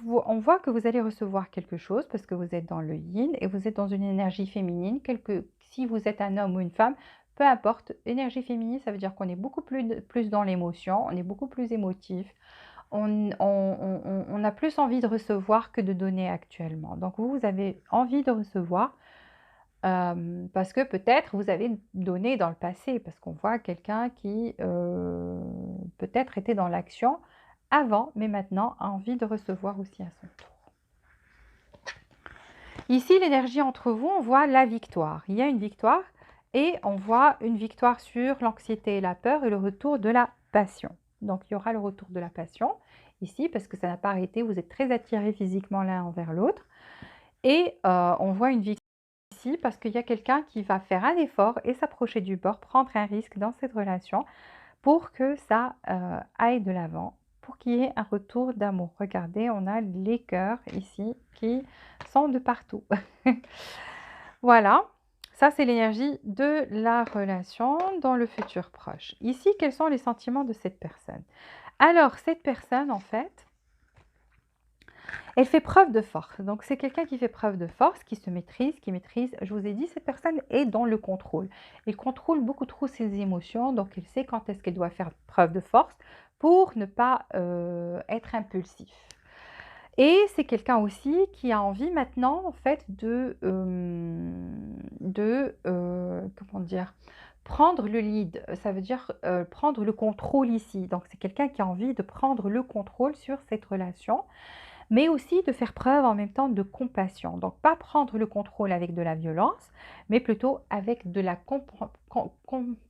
que vous allez recevoir quelque chose parce que vous êtes dans le yin et vous êtes dans une énergie féminine. Si vous êtes un homme ou une femme, peu importe. Énergie féminine, ça veut dire qu'on est beaucoup plus dans l'émotion, on est beaucoup plus émotif. On a plus envie de recevoir que de donner actuellement. Donc, vous avez envie de recevoir parce que peut-être vous avez donné dans le passé, parce qu'on voit quelqu'un qui peut-être était dans l'action avant, mais maintenant a envie de recevoir aussi à son tour. Ici, l'énergie entre vous, on voit la victoire. Il y a une victoire et on voit une victoire sur l'anxiété et la peur et le retour de la passion. Donc, il y aura le retour de la passion ici parce que ça n'a pas arrêté. Vous êtes très attirés physiquement l'un envers l'autre. Et on voit une victoire ici parce qu'il y a quelqu'un qui va faire un effort et s'approcher du bord, prendre un risque dans cette relation pour que ça aille de l'avant, pour qu'il y ait un retour d'amour. Regardez, on a les cœurs ici qui sont de partout. Voilà. Ça, c'est l'énergie de la relation dans le futur proche. Ici, quels sont les sentiments de cette personne? Alors, cette personne, en fait, elle fait preuve de force. Donc, c'est quelqu'un qui fait preuve de force, qui se maîtrise, qui maîtrise. Je vous ai dit, cette personne est dans le contrôle. Elle contrôle beaucoup trop ses émotions, donc elle sait quand est-ce qu'elle doit faire preuve de force pour ne pas être impulsif. Et c'est quelqu'un aussi qui a envie maintenant, en fait, comment dire, prendre le lead. Ça veut dire prendre le contrôle ici. Donc, c'est quelqu'un qui a envie de prendre le contrôle sur cette relation, mais aussi de faire preuve en même temps de compassion. Donc, pas prendre le contrôle avec de la violence, mais plutôt avec de la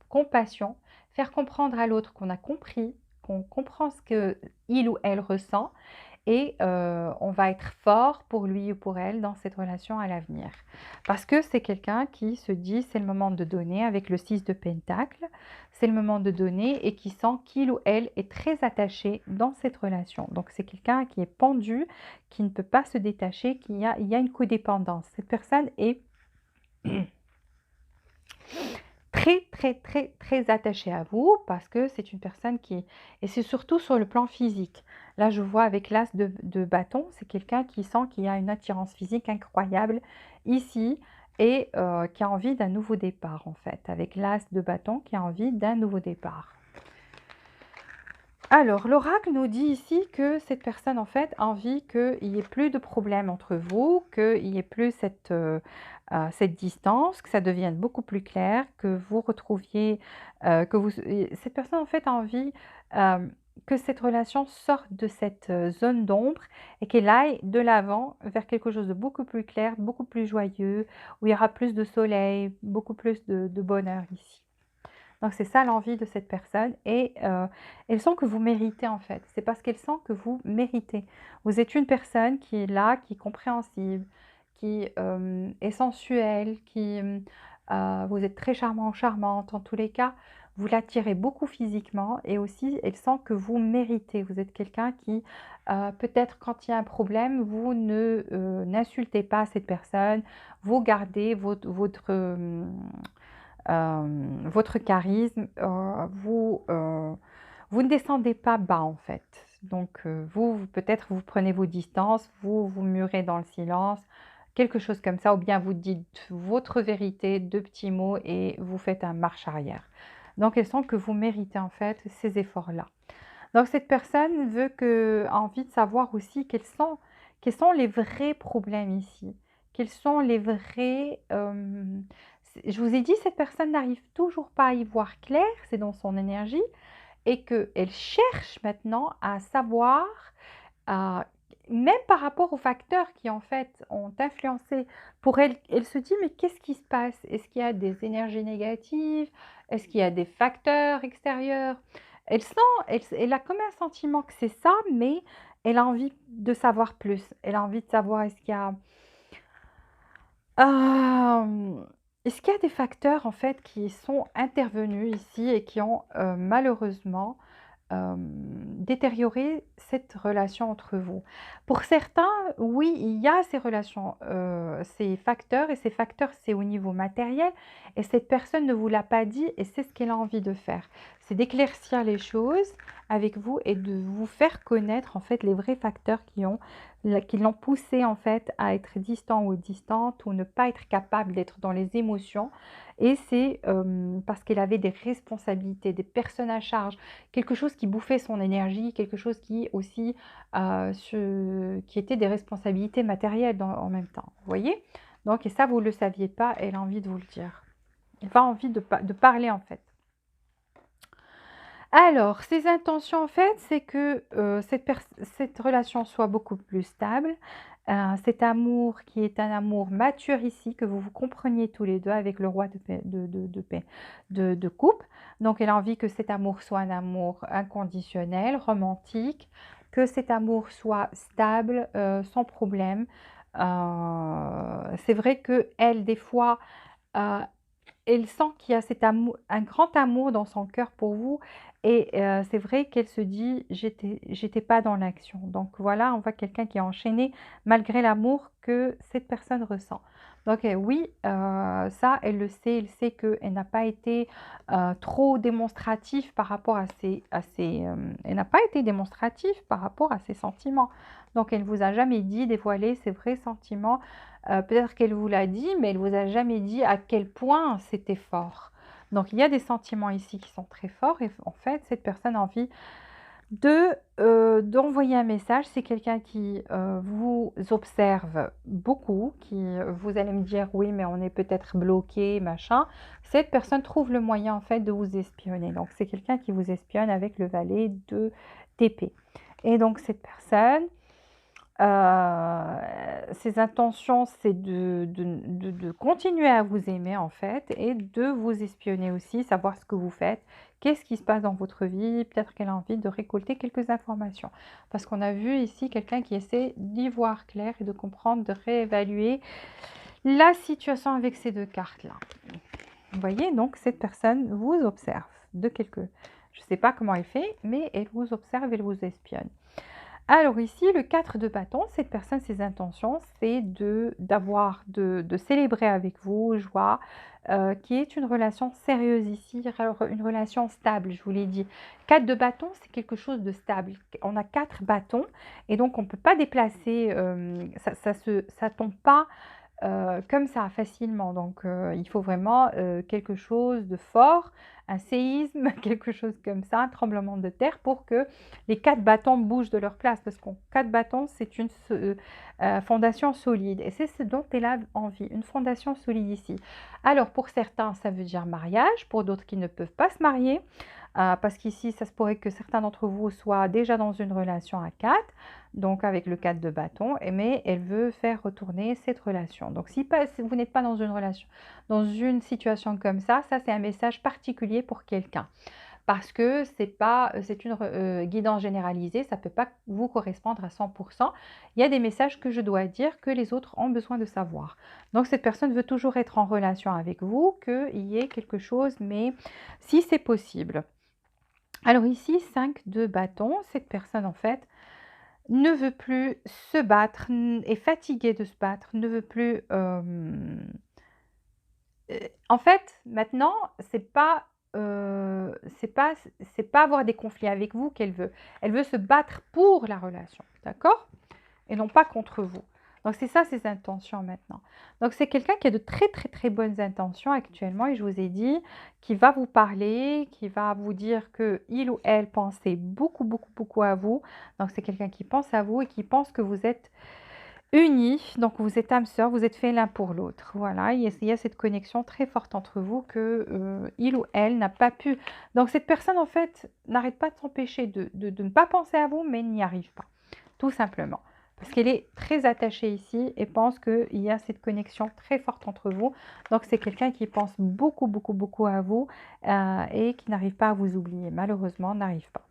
compassion, faire comprendre à l'autre qu'on a compris, qu'on comprend ce qu'il ou elle ressent et on va être fort pour lui ou pour elle dans cette relation à l'avenir. Parce que c'est quelqu'un qui se dit c'est le moment de donner avec le 6 de Pentacle, c'est le moment de donner et qui sent qu'il ou elle est très attaché dans cette relation. Donc c'est quelqu'un qui est pendu, qui ne peut pas se détacher, il y a une codépendance. Cette personne est très attachée à vous parce que c'est une personne qui et c'est surtout sur le plan physique. Là, je vois avec l'as de bâton, c'est quelqu'un qui sent qu'il y a une attirance physique incroyable ici et qui a envie d'un nouveau départ en fait, avec l'as de bâton qui a envie d'un nouveau départ. Alors, l'oracle nous dit ici que cette personne, en fait, a envie qu'il n'y ait plus de problème entre vous, qu'il n'y ait plus cette distance, que ça devienne beaucoup plus clair, que vous retrouviez, cette personne, en fait, a envie euh, que cette relation sorte de cette zone d'ombre et qu'elle aille de l'avant vers quelque chose de beaucoup plus clair, beaucoup plus joyeux, où il y aura plus de soleil, beaucoup plus de bonheur ici. Donc c'est ça l'envie de cette personne et elles sent que vous méritez en fait. C'est parce qu'elles sentent que vous méritez. Vous êtes une personne qui est là, qui est compréhensible, qui est sensuelle, vous êtes très charmant, charmante. En tous les cas, vous l'attirez beaucoup physiquement et aussi elle sent que vous méritez. Vous êtes quelqu'un qui, peut-être quand il y a un problème, vous ne n'insultez pas cette personne, vous gardez votre charisme, vous ne descendez pas bas en fait. Donc peut-être vous prenez vos distances, vous murez dans le silence, quelque chose comme ça, ou bien vous dites votre vérité, deux petits mots et vous faites un marche arrière. Donc elles sentent que vous méritez en fait ces efforts-là. Donc cette personne a envie de savoir aussi quels sont les vrais problèmes ici, quels sont les vrais... je vous ai dit, cette personne n'arrive toujours pas à y voir clair, c'est dans son énergie, et qu'elle cherche maintenant à savoir, euh, même par rapport aux facteurs qui en fait ont influencé, pour elle, elle se dit, mais qu'est-ce qui se passe? Est-ce qu'il y a des énergies négatives? Est-ce qu'il y a des facteurs extérieurs? Elle sent, elle a comme un sentiment que c'est ça, mais elle a envie de savoir plus. Elle a envie de savoir Hem, est-ce qu'il y a des facteurs en fait qui sont intervenus ici et qui ont, malheureusement, détériorer cette relation entre vous. Pour certains, oui, il y a ces relations, ces facteurs et ces facteurs, c'est au niveau matériel et cette personne ne vous l'a pas dit et c'est ce qu'elle a envie de faire. C'est d'éclaircir les choses avec vous et de vous faire connaître en fait les vrais facteurs qui l'ont poussé en fait à être distant ou distante ou ne pas être capable d'être dans les émotions et c'est, parce qu'elle avait des responsabilités, des personnes à charge, quelque chose qui bouffait son énergie, quelque chose qui aussi, qui était des responsabilités matérielles en même temps, vous voyez? Donc et ça vous ne le saviez pas, elle a envie de vous le dire. Elle a envie de parler en fait. Alors, ses intentions, en fait, c'est que cette relation soit beaucoup plus stable. Cet amour qui est un amour mature ici, que vous vous compreniez tous les deux avec le roi de coupe. Donc, elle a envie que cet amour soit un amour inconditionnel, romantique, que cet amour soit stable, sans problème. C'est vrai que elle, des fois, euh, elle sent qu'il y a cet amour, un grand amour dans son cœur pour vous et c'est vrai qu'elle se dit: «J'étais pas dans l'action». Donc voilà, on voit quelqu'un qui est enchaîné malgré l'amour que cette personne ressent. Donc oui, ça, elle sait qu'elle n'a pas été, trop démonstrative par rapport elle n'a pas été démonstrative par rapport à ses sentiments. Donc elle ne vous a jamais dit, dévoilé ses vrais sentiments. Peut-être qu'elle vous l'a dit, mais elle vous a jamais dit à quel point c'était fort. Donc il y a des sentiments ici qui sont très forts et en fait, cette personne a envie d'envoyer un message. C'est quelqu'un qui, vous observe beaucoup, qui, vous allez me dire: «Oui, mais on est peut-être bloqué, machin». Cette personne trouve le moyen, en fait, de vous espionner. Donc c'est quelqu'un qui vous espionne avec le valet de d'épée et donc cette personne, ses intentions, c'est de continuer à vous aimer, en fait et de vous espionner aussi, savoir ce que vous faites. Qu'est-ce qui se passe dans votre vie? Peut-être qu'elle a envie de récolter quelques informations. Parce qu'on a vu ici quelqu'un qui essaie d'y voir clair et de comprendre, de réévaluer la situation avec ces 2 cartes-là. Vous voyez? Donc cette personne vous observe de quelque je ne sais pas comment elle fait, mais elle vous observe, elle vous espionne. Alors ici, le 4 de bâton, cette personne, ses intentions, c'est de célébrer avec vous, joie, qui est une relation sérieuse ici, une relation stable, je vous l'ai dit. 4 de bâton, c'est quelque chose de stable. On a 4 bâtons et donc on ne peut pas déplacer, ça tombe pas comme ça, facilement. Donc il faut vraiment, quelque chose de fort, un séisme, quelque chose comme ça, un tremblement de terre pour que les 4 bâtons bougent de leur place. Parce qu'en 4 bâtons, c'est une fondation solide et c'est ce dont elle a envie, une fondation solide ici. Alors pour certains, ça veut dire mariage, pour d'autres qui ne peuvent pas se marier, parce qu'ici, ça se pourrait que certains d'entre vous soient déjà dans une relation à 4, donc avec le 4 de bâton, mais elle veut faire retourner cette relation. Donc si vous n'êtes pas dans une relation, dans une situation comme ça c'est un message particulier pour quelqu'un. Parce que c'est une guidance généralisée, ça ne peut pas vous correspondre à 100%. Il y a des messages que je dois dire que les autres ont besoin de savoir. Donc cette personne veut toujours être en relation avec vous, qu'il y ait quelque chose, mais si c'est possible. Alors ici, 5 de bâton, cette personne en fait ne veut plus se battre, est fatiguée de se battre, ne veut plus... en fait, maintenant, c'est pas avoir des conflits avec vous qu'elle veut. Elle veut se battre pour la relation, d'accord? Et non pas contre vous. Donc c'est ça ses intentions maintenant. Donc c'est quelqu'un qui a de très très très bonnes intentions actuellement et je vous ai dit qui va vous parler, qui va vous dire que il ou elle pensait beaucoup beaucoup beaucoup à vous. Donc c'est quelqu'un qui pense à vous et qui pense que vous êtes unis, donc vous êtes âmes sœurs, vous êtes faits l'un pour l'autre. Voilà, il y a cette connexion très forte entre vous que il ou elle n'a pas pu. Donc cette personne en fait n'arrête pas de s'empêcher de ne pas penser à vous, mais n'y arrive pas, tout simplement. Parce qu'elle est très attachée ici et pense qu'il y a cette connexion très forte entre vous. Donc c'est quelqu'un qui pense beaucoup, beaucoup, beaucoup à vous et qui n'arrive pas à vous oublier. Malheureusement, n'arrive pas.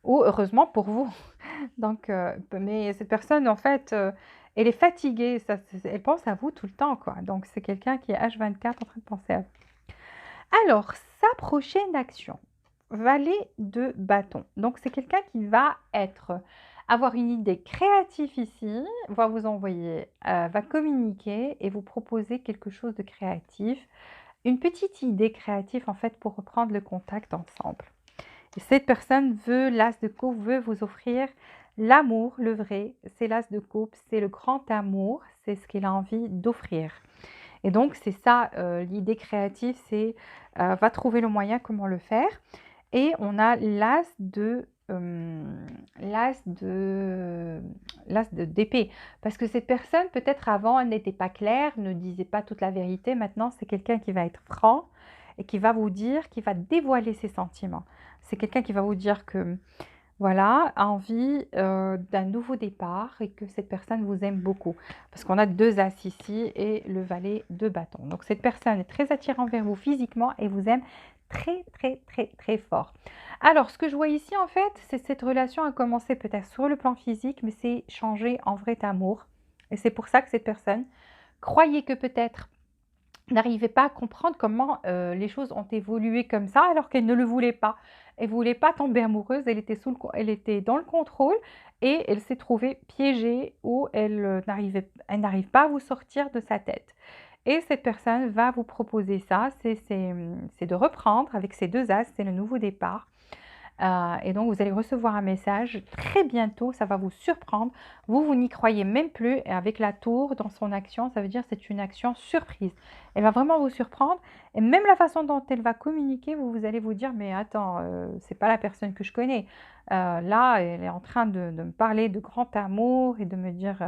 Ou heureusement pour vous. Donc, mais cette personne, en fait, elle est fatiguée. Elle pense à vous tout le temps, quoi. Donc c'est quelqu'un qui est H24 en train de penser à vous. Alors, sa prochaine action, valet de bâton. Donc c'est quelqu'un qui va avoir une idée créative ici, va vous envoyer, va communiquer et vous proposer quelque chose de créatif. Une petite idée créative, en fait, pour reprendre le contact ensemble. Et cette personne veut, l'as de coupe, veut vous offrir l'amour, le vrai. C'est l'as de coupe, c'est le grand amour, c'est ce qu'il a envie d'offrir. Et donc, c'est ça, l'idée créative, c'est va trouver le moyen comment le faire. Et on a d'épée. Parce que cette personne, peut-être avant, elle n'était pas claire, ne disait pas toute la vérité. Maintenant, c'est quelqu'un qui va être franc et qui va vous dire, qui va dévoiler ses sentiments. C'est quelqu'un qui va vous dire que voilà, a envie d'un nouveau départ et que cette personne vous aime beaucoup. Parce qu'on a 2 as ici et le valet de bâton. Donc cette personne est très attirante vers vous physiquement et vous aime très très très très fort. Alors ce que je vois ici en fait, c'est cette relation a commencé peut-être sur le plan physique, mais c'est changé en vrai amour. Et c'est pour ça que cette personne croyait que peut-être n'arrivait pas à comprendre comment les choses ont évolué comme ça alors qu'elle ne le voulait pas. Elle ne voulait pas tomber amoureuse, elle était dans le contrôle et elle s'est trouvée piégée où elle n'arrive pas à vous sortir de sa tête. Et cette personne va vous proposer ça, c'est de reprendre avec ces deux as, c'est le nouveau départ. Et donc, vous allez recevoir un message très bientôt, ça va vous surprendre. Vous n'y croyez même plus. Et avec la tour dans son action, ça veut dire que c'est une action surprise. Elle va vraiment vous surprendre. Et même la façon dont elle va communiquer, vous allez vous dire, mais attends, c'est pas la personne que je connais. Là, elle est en train de me parler de grand amour et de me dire,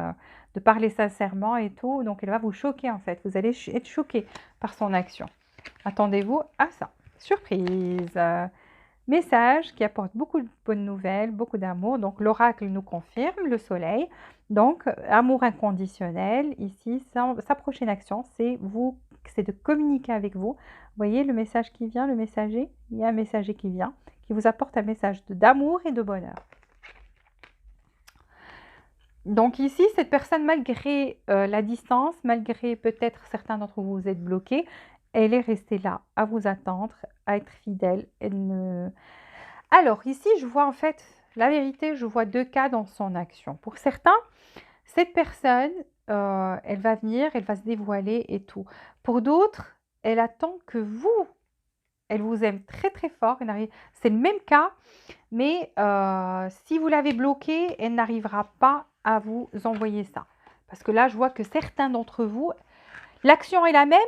de parler sincèrement et tout. Donc, elle va vous choquer en fait. Vous allez être choqué par son action. Attendez-vous à ça. Surprise. Message qui apporte beaucoup de bonnes nouvelles, beaucoup d'amour. Donc l'oracle nous confirme le soleil. Donc amour inconditionnel. Ici, sa prochaine action, c'est de communiquer avec vous. Vous voyez le message qui vient, le messager. Il y a un messager qui vient, qui vous apporte un message d'amour et de bonheur. Donc ici, cette personne, malgré la distance, malgré peut-être certains d'entre vous, vous êtes bloqués, elle est restée là, à vous attendre, à être fidèle. Alors ici, je vois en fait, la vérité, je vois deux cas dans son action. Pour certains, cette personne, elle va venir, elle va se dévoiler et tout. Pour d'autres, elle attend que vous, elle vous aime très très fort. C'est le même cas, mais si vous l'avez bloquée, elle n'arrivera pas à vous envoyer ça. Parce que là, je vois que certains d'entre vous, l'action est la même,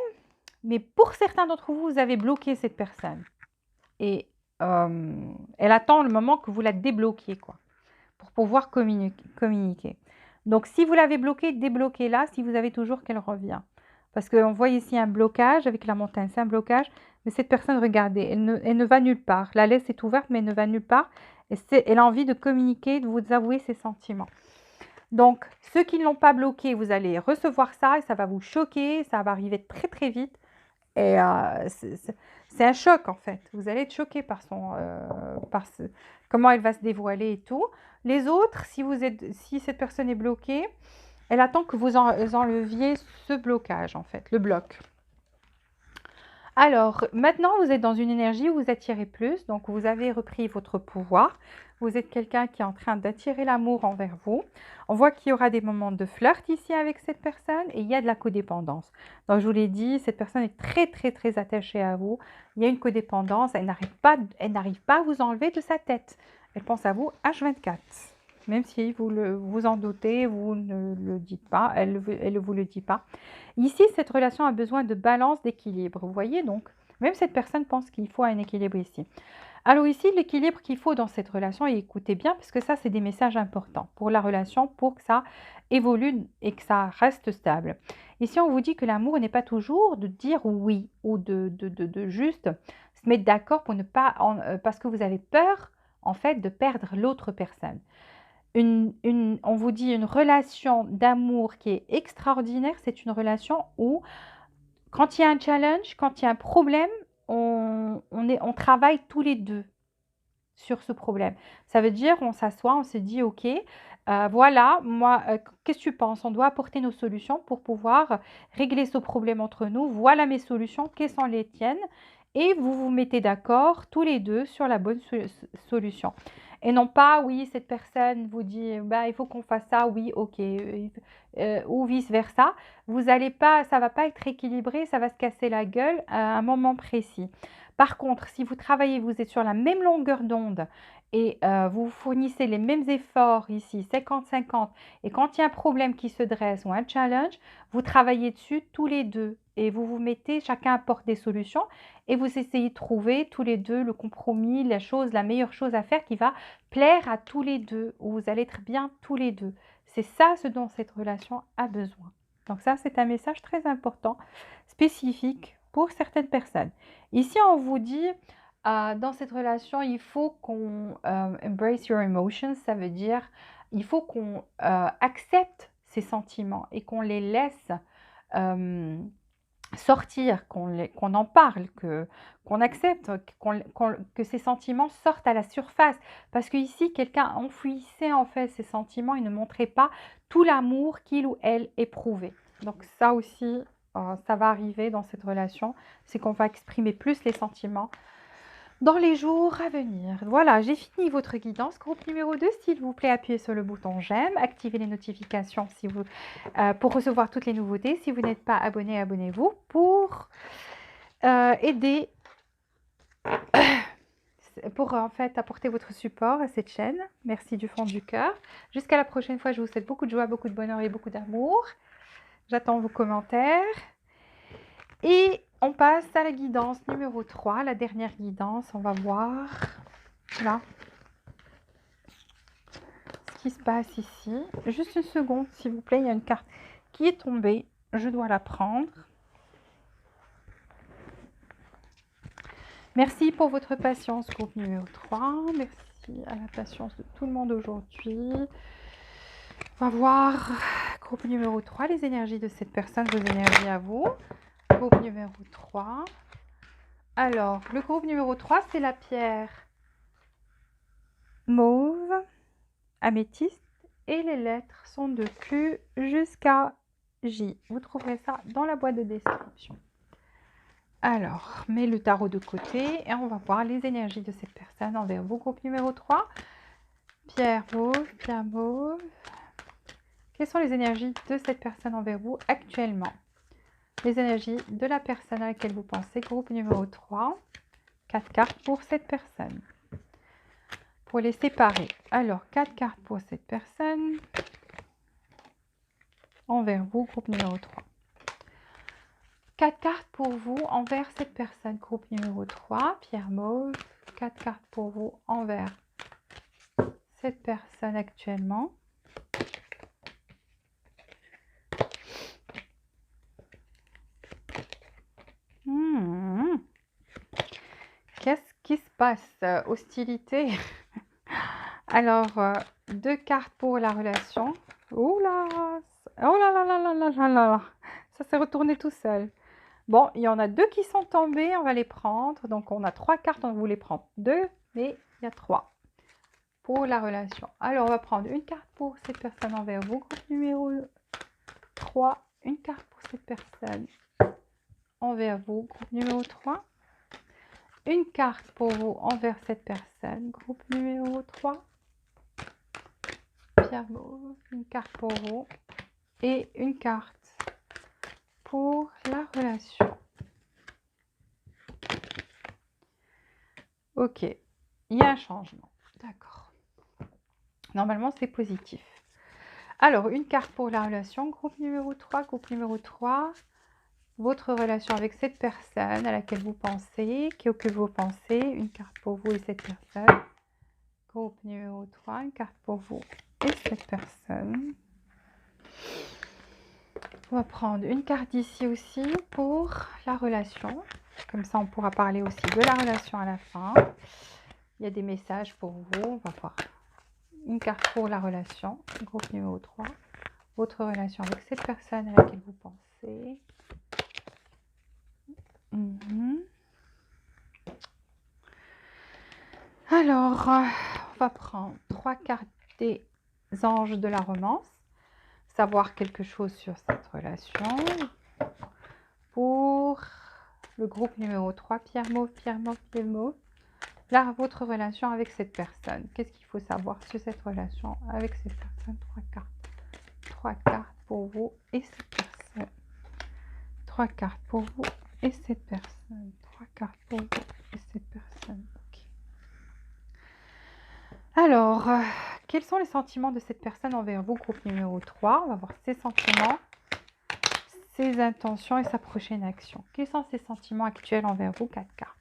mais pour certains d'entre vous, vous avez bloqué cette personne. Et elle attend le moment que vous la débloquiez, quoi, pour pouvoir communiquer. Donc, si vous l'avez bloquée, débloquez-la si vous avez toujours qu'elle revient. Parce qu'on voit ici un blocage avec la montagne, c'est un blocage. Mais cette personne, regardez, elle ne va nulle part. La laisse est ouverte, mais elle ne va nulle part. Et elle a envie de communiquer, de vous avouer ses sentiments. Donc, ceux qui ne l'ont pas bloqué, vous allez recevoir ça et ça va vous choquer, ça va arriver très très vite. Et c'est un choc en fait. Vous allez être choqué par comment elle va se dévoiler et tout. Les autres, si cette personne est bloquée, elle attend que vous enleviez ce blocage en fait, le bloc. Alors, maintenant, vous êtes dans une énergie où vous attirez plus, donc vous avez repris votre pouvoir. Vous êtes quelqu'un qui est en train d'attirer l'amour envers vous. On voit qu'il y aura des moments de flirt ici avec cette personne et il y a de la codépendance. Donc, je vous l'ai dit, cette personne est très, très, très attachée à vous. Il y a une codépendance, elle n'arrive pas à vous enlever de sa tête. Elle pense à vous H24. Même si vous en doutez, vous ne le dites pas, elle ne vous le dit pas. Ici, cette relation a besoin de balance, d'équilibre. Vous voyez donc, même cette personne pense qu'il faut un équilibre ici. Alors ici, l'équilibre qu'il faut dans cette relation, et écoutez bien, parce que ça, c'est des messages importants pour la relation, pour que ça évolue et que ça reste stable. Ici, on vous dit que l'amour n'est pas toujours de dire oui ou de juste se mettre d'accord pour ne pas, parce que vous avez peur, en fait, de perdre l'autre personne. On vous dit une relation d'amour qui est extraordinaire, c'est une relation où quand il y a un challenge, quand il y a un problème, on travaille tous les deux sur ce problème. Ça veut dire, on s'assoit, on se dit, OK, voilà, moi, qu'est-ce que tu penses? On doit apporter nos solutions pour pouvoir régler ce problème entre nous. Voilà mes solutions, quelles sont les tiennes? Et vous vous mettez d'accord tous les deux sur la bonne solution. Et non pas, oui, cette personne vous dit, bah, il faut qu'on fasse ça, oui, OK, ou vice-versa. Vous allez pas, ça va pas être équilibré, ça va se casser la gueule à un moment précis. Par contre, si vous travaillez, vous êtes sur la même longueur d'onde et vous fournissez les mêmes efforts ici, 50-50, et quand il y a un problème qui se dresse ou un challenge, vous travaillez dessus tous les deux et vous vous mettez, chacun apporte des solutions et vous essayez de trouver tous les deux le compromis, la meilleure chose à faire qui va plaire à tous les deux, où vous allez être bien tous les deux. C'est ça ce dont cette relation a besoin. Donc ça, c'est un message très important, spécifique pour certaines personnes. Ici, on vous dit, dans cette relation, il faut qu'on embrace your emotions, ça veut dire, il faut qu'on accepte ces sentiments et qu'on les laisse sortir, qu'on en parle, qu'on accepte, que ces sentiments sortent à la surface. Parce que ici, quelqu'un enfouissait en fait ces sentiments et ne montrait pas tout l'amour qu'il ou elle éprouvait. Donc ça aussi, ça va arriver dans cette relation, c'est qu'on va exprimer plus les sentiments dans les jours à venir. Voilà, j'ai fini votre guidance. Groupe numéro 2, s'il vous plaît, appuyez sur le bouton j'aime, activez les notifications si vous, pour recevoir toutes les nouveautés. Si vous n'êtes pas abonné, abonnez-vous pour aider, pour en fait apporter votre support à cette chaîne. Merci du fond du cœur. Jusqu'à la prochaine fois, je vous souhaite beaucoup de joie, beaucoup de bonheur et beaucoup d'amour. J'attends vos commentaires. Et on passe à la guidance numéro 3, la dernière guidance. On va voir là ce qui se passe ici. Juste une seconde, s'il vous plaît. Il y a une carte qui est tombée. Je dois la prendre. Merci pour votre patience, groupe numéro 3. Merci à la patience de tout le monde aujourd'hui. On va voir, groupe numéro 3, les énergies de cette personne, vos énergies à vous. Groupe numéro 3. Alors, le groupe numéro 3, c'est la pierre mauve, améthyste, et les lettres sont de Q jusqu'à J. Vous trouverez ça dans la boîte de description. Alors, mets le tarot de côté et on va voir les énergies de cette personne envers vous. Groupe numéro 3, pierre mauve, pierre mauve. Quelles sont les énergies de cette personne envers vous actuellement? Les énergies de la personne à laquelle vous pensez. Groupe numéro 3, 4 cartes pour cette personne. Pour les séparer. Alors, 4 cartes pour cette personne. Envers vous, groupe numéro 3. 4 cartes pour vous envers cette personne. Groupe numéro 3, pierre mauve. 4 cartes pour vous envers cette personne actuellement. Qu'est-ce qui se passe? Hostilité. Alors, 2 cartes pour la relation. Oh là, oh là là là là là là là. Ça s'est retourné tout seul. Bon, il y en a 2 qui sont tombés, on va les prendre. Donc, on a 3 cartes, on voulait prendre 2, mais il y a 3 pour la relation. Alors, on va prendre une carte pour cette personne envers vous, groupe numéro 3. Une carte pour cette personne envers vous, groupe numéro 3. Une carte pour vous envers cette personne, groupe numéro 3. Pierre mauve, une carte pour vous et une carte pour la relation. Ok, il y a un changement. D'accord. Normalement, c'est positif. Alors, une carte pour la relation, groupe numéro 3. Groupe numéro 3, votre relation avec cette personne à laquelle vous pensez, que vous pensez. Une carte pour vous et cette personne. Groupe numéro 3, une carte pour vous et cette personne. On va prendre une carte ici aussi pour la relation. Comme ça, on pourra parler aussi de la relation à la fin. Il y a des messages pour vous. On va voir une carte pour la relation. Groupe numéro 3. Votre relation avec cette personne à laquelle vous pensez. Alors, on va prendre 3 cartes des anges de la romance. Savoir quelque chose sur cette relation. Pour le groupe numéro 3, pierre mauve, pierre mauve, pierre mauve. Là, votre relation avec cette personne. Qu'est-ce qu'il faut savoir sur cette relation avec cette personne? 3 cartes. 3 cartes pour vous et cette personne. 3 cartes pour vous et cette personne. 3 cartes pour vous et cette personne. Okay. Alors, quels sont les sentiments de cette personne envers vous, groupe numéro 3? On va voir ses sentiments, ses intentions et sa prochaine action. Quels sont ses sentiments actuels envers vous? 4 cartes.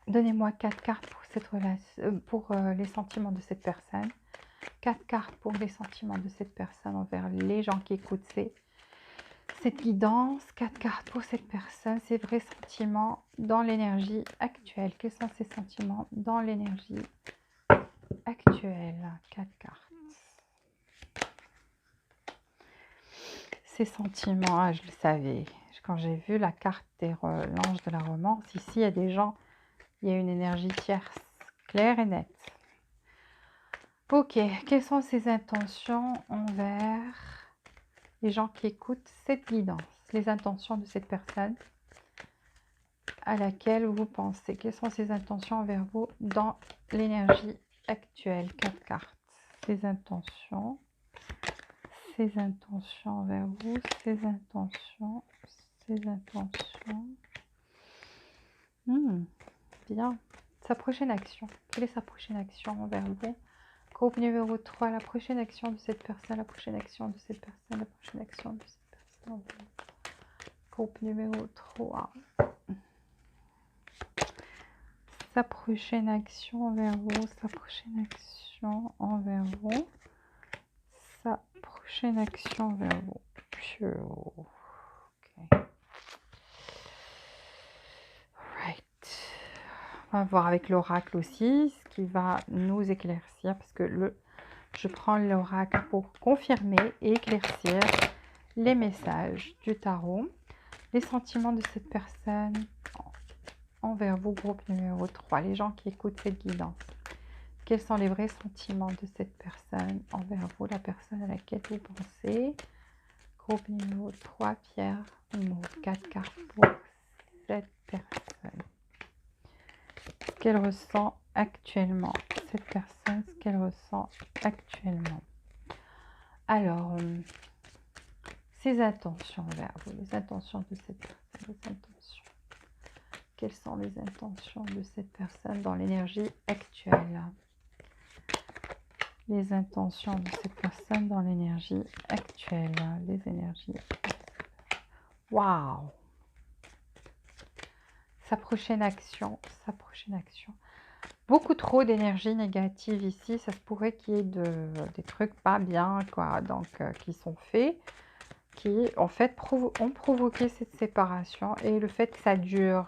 Donnez-moi 4 cartes pour cette relation, pour les sentiments de cette personne. 4 cartes pour les sentiments de cette personne envers les gens qui écoutent cette guidance. 4 cartes pour cette personne, ses vrais sentiments dans l'énergie actuelle. Quels sont ses sentiments dans l'énergie actuelle? 4 cartes. Ses sentiments, ah, je le savais. Quand j'ai vu la carte de l'ange de la romance, ici, il y a des gens, il y a une énergie tierce, claire et nette. Ok, quelles sont ses intentions envers les gens qui écoutent cette guidance, les intentions de cette personne à laquelle vous pensez. Quelles sont ses intentions envers vous dans l'énergie actuelle? 4 cartes. Ses intentions envers vous, ses intentions. Bien. Sa prochaine action. Quelle est sa prochaine action envers vous? Groupe numéro 3, la prochaine action de cette personne, la prochaine action de cette personne, la prochaine action de cette personne. Groupe numéro 3. Sa prochaine action envers vous, sa prochaine action envers vous, sa prochaine action envers vous. Ok. Right. On va voir avec l'oracle aussi, ce qui va nous éclaircir, parce que je prends l'oracle pour confirmer et éclaircir les messages du tarot, les sentiments de cette personne envers vous, groupe numéro 3, les gens qui écoutent cette guidance. Quels sont les vrais sentiments de cette personne envers vous, la personne à laquelle vous pensez? Groupe numéro 3, pierre numéro 4, cartes pour cette personne. Ce qu'elle ressent actuellement, cette personne, ce qu'elle ressent actuellement. Alors, ses intentions envers vous, les intentions de cette personne, les intentions. Quelles sont les intentions de cette personne dans l'énergie actuelle? Les intentions de cette personne dans l'énergie actuelle. Les énergies. Waouh! Sa prochaine action. Sa prochaine action. Beaucoup trop d'énergie négative ici. Ça se pourrait qu'il y ait des trucs pas bien, quoi. Donc, qui sont faits, qui, en fait, ont provoqué cette séparation. Et le fait que ça dure.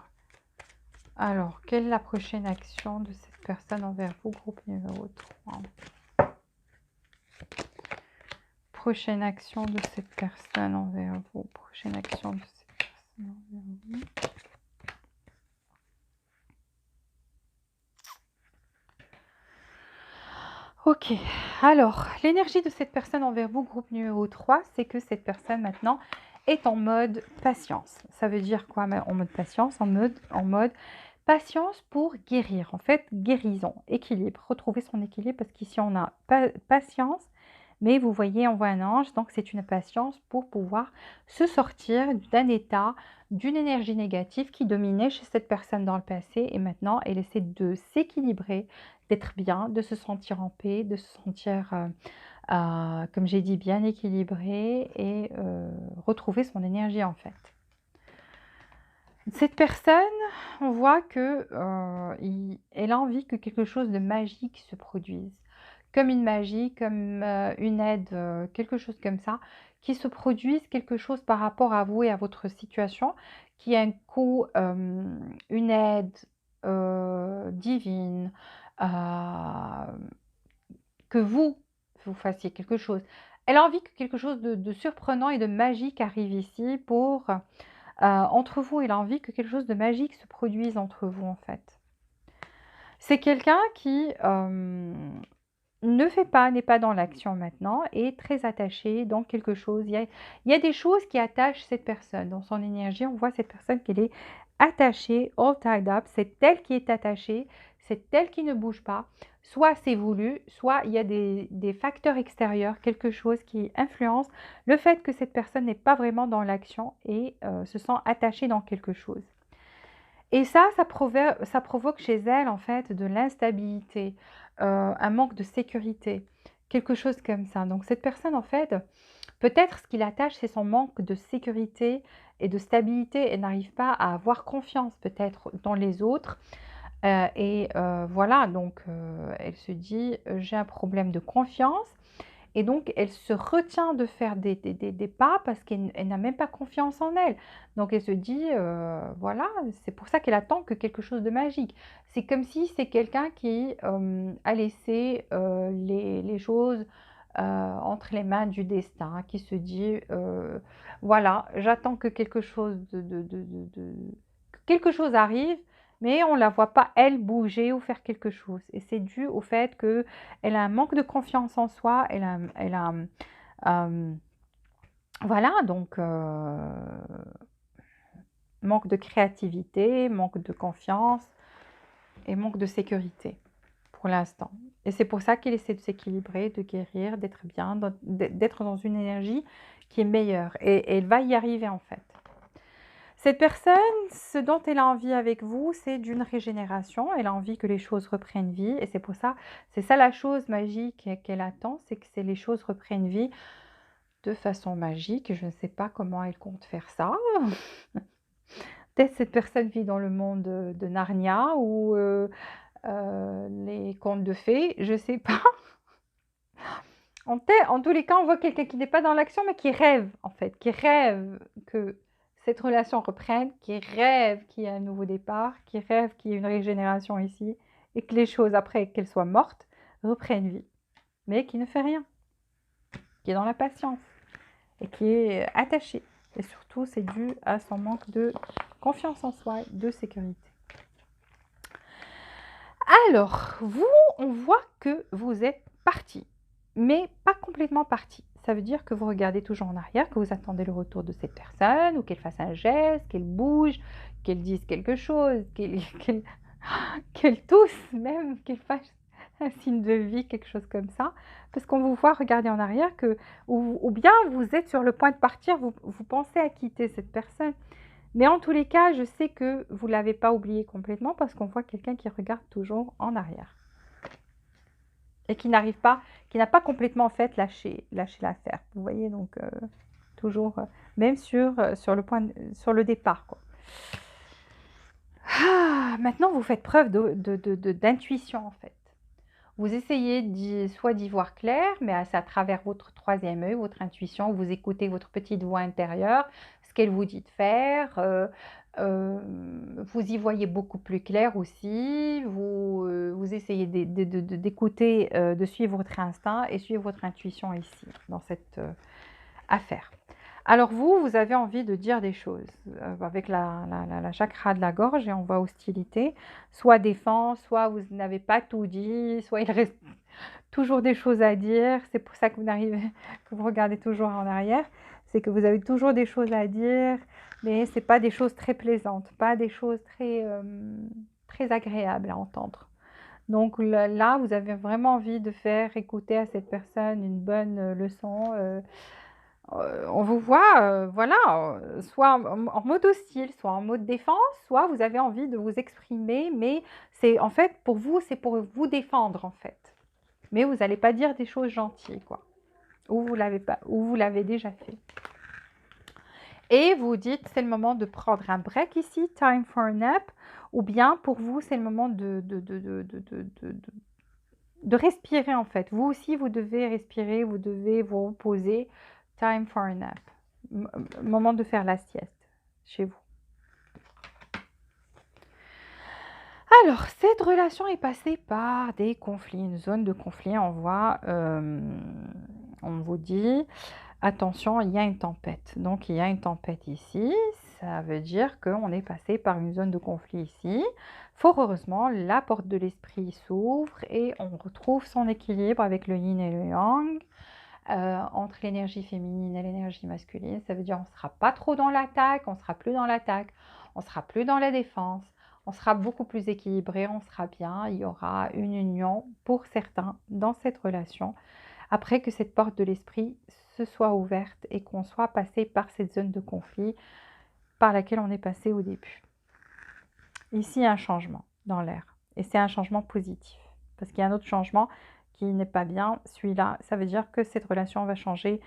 Alors, quelle est la prochaine action de cette personne envers vous, groupe numéro 3? Prochaine action de cette personne envers vous. Prochaine action de cette personne envers vous. Ok, alors, l'énergie de cette personne envers vous, groupe numéro 3, c'est que cette personne maintenant est en mode patience. Ça veut dire quoi en mode patience? En mode patience pour guérir. En fait, guérison, équilibre, retrouver son équilibre parce qu'ici on a patience. Mais vous voyez, on voit un ange, donc c'est une patience pour pouvoir se sortir d'un état, d'une énergie négative qui dominait chez cette personne dans le passé. Et maintenant, elle essaie de s'équilibrer, d'être bien, de se sentir en paix, de se sentir, comme j'ai dit, bien équilibrée et retrouver son énergie en fait. Cette personne, on voit que elle a envie que quelque chose de magique se produise. Comme une magie, comme une aide, quelque chose comme ça, qui se produise quelque chose par rapport à vous et à votre situation, qui a un coup, une aide divine, que vous fassiez quelque chose. Elle a envie que quelque chose de surprenant et de magique arrive ici pour entre vous. Elle a envie que quelque chose de magique se produise entre vous en fait. C'est quelqu'un qui n'est pas dans l'action maintenant, est très attaché dans quelque chose. Il y a des choses qui attachent cette personne. Dans son énergie, on voit cette personne qu'elle est attachée, all tied up. C'est elle qui est attachée, c'est elle qui ne bouge pas. Soit c'est voulu, soit il y a des facteurs extérieurs, quelque chose qui influence le fait que cette personne n'est pas vraiment dans l'action et se sent attachée dans quelque chose. Et ça provoque chez elle, en fait, de l'instabilité, un manque de sécurité, quelque chose comme ça. Donc cette personne, en fait, peut-être ce qui l'attache, c'est son manque de sécurité et de stabilité. Elle n'arrive pas à avoir confiance, peut-être, dans les autres. Voilà, donc elle se dit, j'ai un problème de confiance. Et donc, elle se retient de faire des pas parce qu'elle n'a même pas confiance en elle. Donc, elle se dit, voilà, c'est pour ça qu'elle attend que quelque chose de magique. C'est comme si c'est quelqu'un qui a laissé les choses entre les mains du destin, qui se dit, voilà, j'attends que quelque chose que quelque chose arrive, mais on ne la voit pas, elle, bouger ou faire quelque chose. Et c'est dû au fait qu'elle a un manque de confiance en soi, elle a Voilà, donc manque de créativité, manque de confiance et manque de sécurité pour l'instant. Et c'est pour ça qu'il essaie de s'équilibrer, de guérir, d'être bien, d'être dans une énergie qui est meilleure. Et elle va y arriver en fait. Cette personne, ce dont elle a envie avec vous, c'est d'une régénération. Elle a envie que les choses reprennent vie. Et c'est pour ça, c'est ça la chose magique qu'elle attend, c'est que les choses reprennent vie de façon magique. Je ne sais pas comment elle compte faire ça. Peut-être cette personne vit dans le monde de Narnia ou les contes de fées, je ne sais pas. En tous les cas, on voit quelqu'un qui n'est pas dans l'action, mais qui rêve, en fait, qui rêve que cette relation reprenne, qui rêve qu'il y ait un nouveau départ, qui rêve qu'il y ait une régénération ici, et que les choses, après qu'elles soient mortes, reprennent vie. Mais qui ne fait rien, qui est dans la patience, et qui est attaché. Et surtout, c'est dû à son manque de confiance en soi, de sécurité. Alors, vous, on voit que vous êtes parti, mais pas complètement parti. Ça veut dire que vous regardez toujours en arrière, que vous attendez le retour de cette personne, ou qu'elle fasse un geste, qu'elle bouge, qu'elle dise quelque chose, qu'elle tousse même, qu'elle fasse un signe de vie, quelque chose comme ça. Parce qu'on vous voit regarder en arrière, ou bien vous êtes sur le point de partir, vous pensez à quitter cette personne. Mais en tous les cas, je sais que vous ne l'avez pas oublié complètement parce qu'on voit quelqu'un qui regarde toujours en arrière et qui n'arrive pas, qui n'a pas complètement en fait lâché l'affaire. Vous voyez, donc toujours, même sur le départ, quoi. Ah, maintenant, vous faites preuve d'intuition en fait. Vous essayez soit d'y voir clair, mais c'est à travers votre troisième œil, votre intuition, vous écoutez votre petite voix intérieure, ce qu'elle vous dit de faire. Vous y voyez beaucoup plus clair aussi. Vous essayez d'écouter, de suivre votre instinct et suivre votre intuition ici, dans cette affaire. Alors vous avez envie de dire des choses avec la chakra de la gorge et on voit hostilité, soit défense, soit vous n'avez pas tout dit, soit il reste toujours des choses à dire. C'est pour ça que que vous regardez toujours en arrière, c'est que vous avez toujours des choses à dire, mais c'est pas des choses très plaisantes, pas des choses très agréables à entendre. Donc là, vous avez vraiment envie de faire écouter à cette personne une bonne leçon. On vous voit, voilà, soit en mode hostile, soit en mode défense, soit vous avez envie de vous exprimer, mais c'est en fait pour vous, c'est pour vous défendre en fait. Mais vous n'allez pas dire des choses gentilles, quoi. Ou vous l'avez pas, ou vous l'avez déjà fait. Et vous dites, c'est le moment de prendre un break ici, time for a nap, ou bien pour vous, c'est le moment de respirer en fait. Vous aussi, vous devez respirer, vous devez vous reposer, time for a nap. Moment de faire la sieste chez vous. Alors, cette relation est passée par des conflits, une zone de conflit. On voit, on vous dit, attention, il y a une tempête. Donc, il y a une tempête ici. Ça veut dire qu'on est passé par une zone de conflit ici. Fort heureusement, la porte de l'esprit s'ouvre et on retrouve son équilibre avec le yin et le yang. Entre l'énergie féminine et l'énergie masculine, ça veut dire on ne sera pas trop dans l'attaque, on ne sera plus dans l'attaque, on ne sera plus dans la défense, on sera beaucoup plus équilibré, on sera bien, il y aura une union pour certains dans cette relation, après que cette porte de l'esprit se soit ouverte et qu'on soit passé par cette zone de conflit par laquelle on est passé au début. Ici, il y a un changement dans l'air, et c'est un changement positif, parce qu'il y a un autre changement qui n'est pas bien, celui-là, ça veut dire que cette relation va changer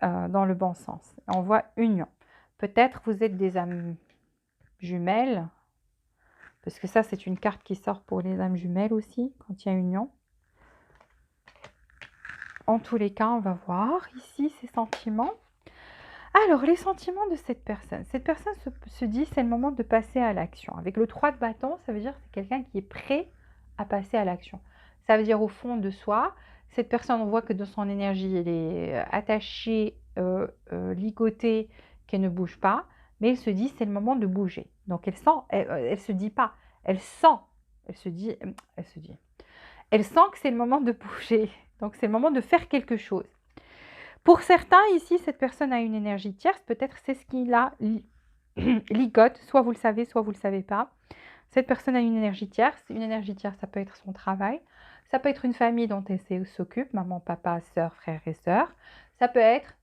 dans le bon sens. On voit union. Peut-être vous êtes des âmes jumelles, parce que ça, c'est une carte qui sort pour les âmes jumelles aussi, quand il y a union. En tous les cas, on va voir ici ces sentiments. Alors, les sentiments de cette personne. Cette personne se dit, c'est le moment de passer à l'action. Avec le 3 de bâton, ça veut dire que c'est quelqu'un qui est prêt à passer à l'action. Ça veut dire au fond de soi, cette personne, on voit que dans son énergie, elle est attachée, ligotée, qu'elle ne bouge pas, mais elle se dit, c'est le moment de bouger. Donc, elle sent, elle se dit pas, elle sent, elle se dit, elle sent que c'est le moment de bouger. Donc, c'est le moment de faire quelque chose. Pour certains, ici, cette personne a une énergie tierce. Peut-être c'est ce qui la ligote. Soit vous le savez, soit vous ne le savez pas. Cette personne a une énergie tierce. Une énergie tierce, ça peut être son travail. Ça peut être une famille dont elle s'occupe, maman, papa, sœur, frères et sœurs. Ça peut être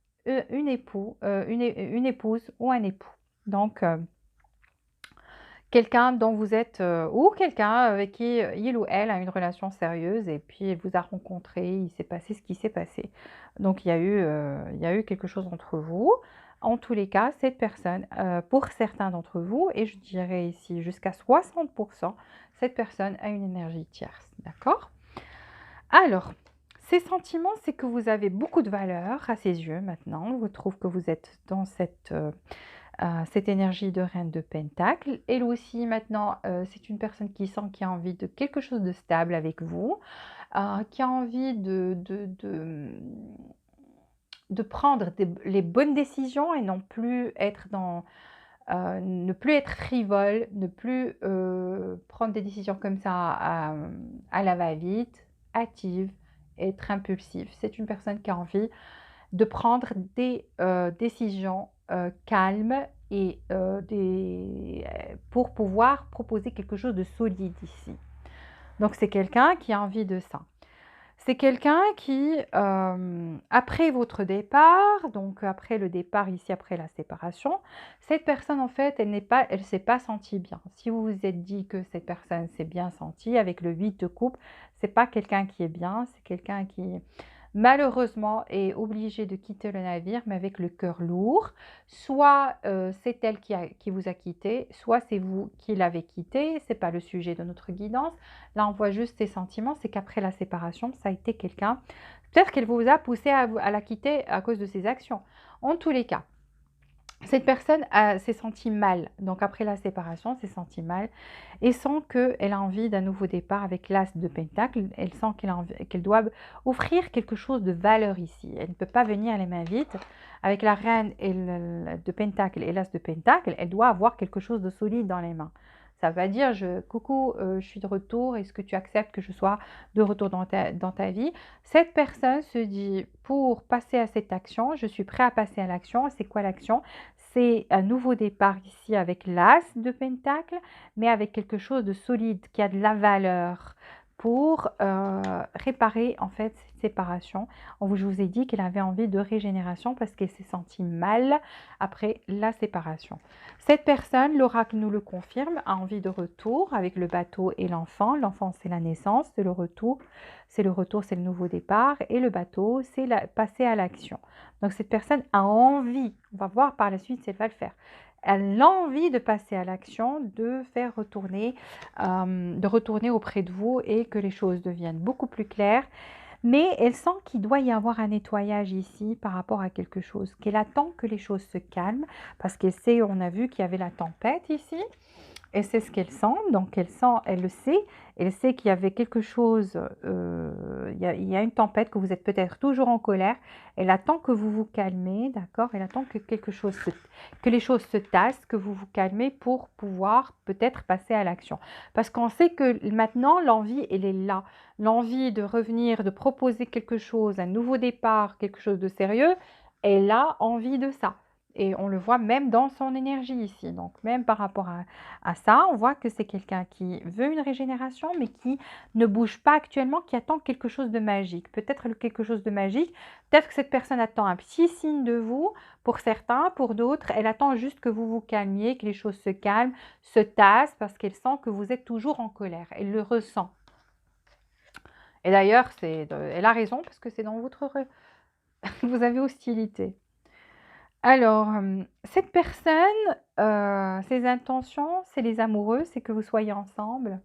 une épouse ou un époux. Donc, quelqu'un dont vous êtes, ou quelqu'un avec qui il ou elle a une relation sérieuse et puis elle vous a rencontré, il s'est passé ce qui s'est passé. Donc il y a eu quelque chose entre vous. En tous les cas, cette personne, pour certains d'entre vous, et je dirais ici jusqu'à 60%, cette personne a une énergie tierce, d'accord? Alors, ces sentiments, c'est que vous avez beaucoup de valeur à ses yeux maintenant. Vous trouve que vous êtes dans cette énergie de reine de Pentacle. Elle aussi, maintenant, c'est une personne qui sent qui a envie de quelque chose de stable avec vous, qui a envie de prendre les bonnes décisions et non plus être dans, ne plus être frivole, ne plus prendre des décisions comme ça à la va-vite, active, être impulsif. C'est une personne qui a envie de prendre des décisions calmes et pour pouvoir proposer quelque chose de solide ici. Donc c'est quelqu'un qui a envie de ça. C'est quelqu'un qui, après votre départ, donc après le départ ici, après la séparation, cette personne en fait, elle s'est pas sentie bien. Si vous vous êtes dit que cette personne s'est bien sentie avec le 8 de coupe, c'est pas quelqu'un qui est bien, c'est quelqu'un qui malheureusement est obligé de quitter le navire, mais avec le cœur lourd. Soit c'est elle qui vous a quitté, soit c'est vous qui l'avez quitté. C'est pas le sujet de notre guidance. Là, on voit juste ses sentiments. C'est qu'après la séparation, ça a été quelqu'un. Peut-être qu'elle vous a poussé à la quitter à cause de ses actions. En tous les cas, cette personne s'est sentie mal, donc après la séparation, s'est sentie mal et sent qu'elle a envie d'un nouveau départ avec l'as de Pentacle. Elle sent qu'elle doit offrir quelque chose de valeur ici. Elle ne peut pas venir les mains vides. Avec la reine de Pentacle et l'as de Pentacle, elle doit avoir quelque chose de solide dans les mains. Ça va dire, coucou, je suis de retour, est-ce que tu acceptes que je sois de retour dans ta vie? Cette personne se dit, pour passer à cette action, je suis prêt à passer à l'action. C'est quoi l'action? C'est un nouveau départ ici avec l'as de Pentacle, mais avec quelque chose de solide, qui a de la valeur pour réparer en fait cette séparation. Je vous ai dit qu'elle avait envie de régénération parce qu'elle s'est sentie mal après la séparation. Cette personne, l'oracle nous le confirme, a envie de retour avec le bateau et l'enfant. L'enfant, c'est la naissance, c'est le retour, c'est le nouveau départ, et le bateau, c'est passer à l'action. Donc cette personne a envie, on va voir par la suite si elle va le faire, elle a envie de passer à l'action, de retourner auprès de vous et que les choses deviennent beaucoup plus claires. Mais elle sent qu'il doit y avoir un nettoyage ici par rapport à quelque chose, qu'elle attend que les choses se calment, parce qu'elle sait, on a vu qu'il y avait la tempête ici, et c'est ce qu'elle sent, donc elle le sait, elle sait qu'il y avait quelque chose, il y a une tempête, que vous êtes peut-être toujours en colère, elle attend que vous vous calmez, d'accord? Elle attend que que les choses se tassent, que vous vous calmez pour pouvoir peut-être passer à l'action. Parce qu'on sait que maintenant, l'envie, elle est là. L'envie de revenir, de proposer quelque chose, un nouveau départ, quelque chose de sérieux, elle a envie de ça. Et on le voit même dans son énergie ici. Donc même par rapport à ça, on voit que c'est quelqu'un qui veut une régénération, mais qui ne bouge pas actuellement, qui attend quelque chose de magique. Peut-être quelque chose de magique, peut-être que cette personne attend un petit signe de vous, pour certains, pour d'autres, elle attend juste que vous vous calmiez, que les choses se calment, se tassent, parce qu'elle sent que vous êtes toujours en colère. Elle le ressent. Et d'ailleurs, elle a raison, parce que c'est dans votre... vous avez hostilité. Alors, cette personne, ses intentions, c'est les amoureux, c'est que vous soyez ensemble.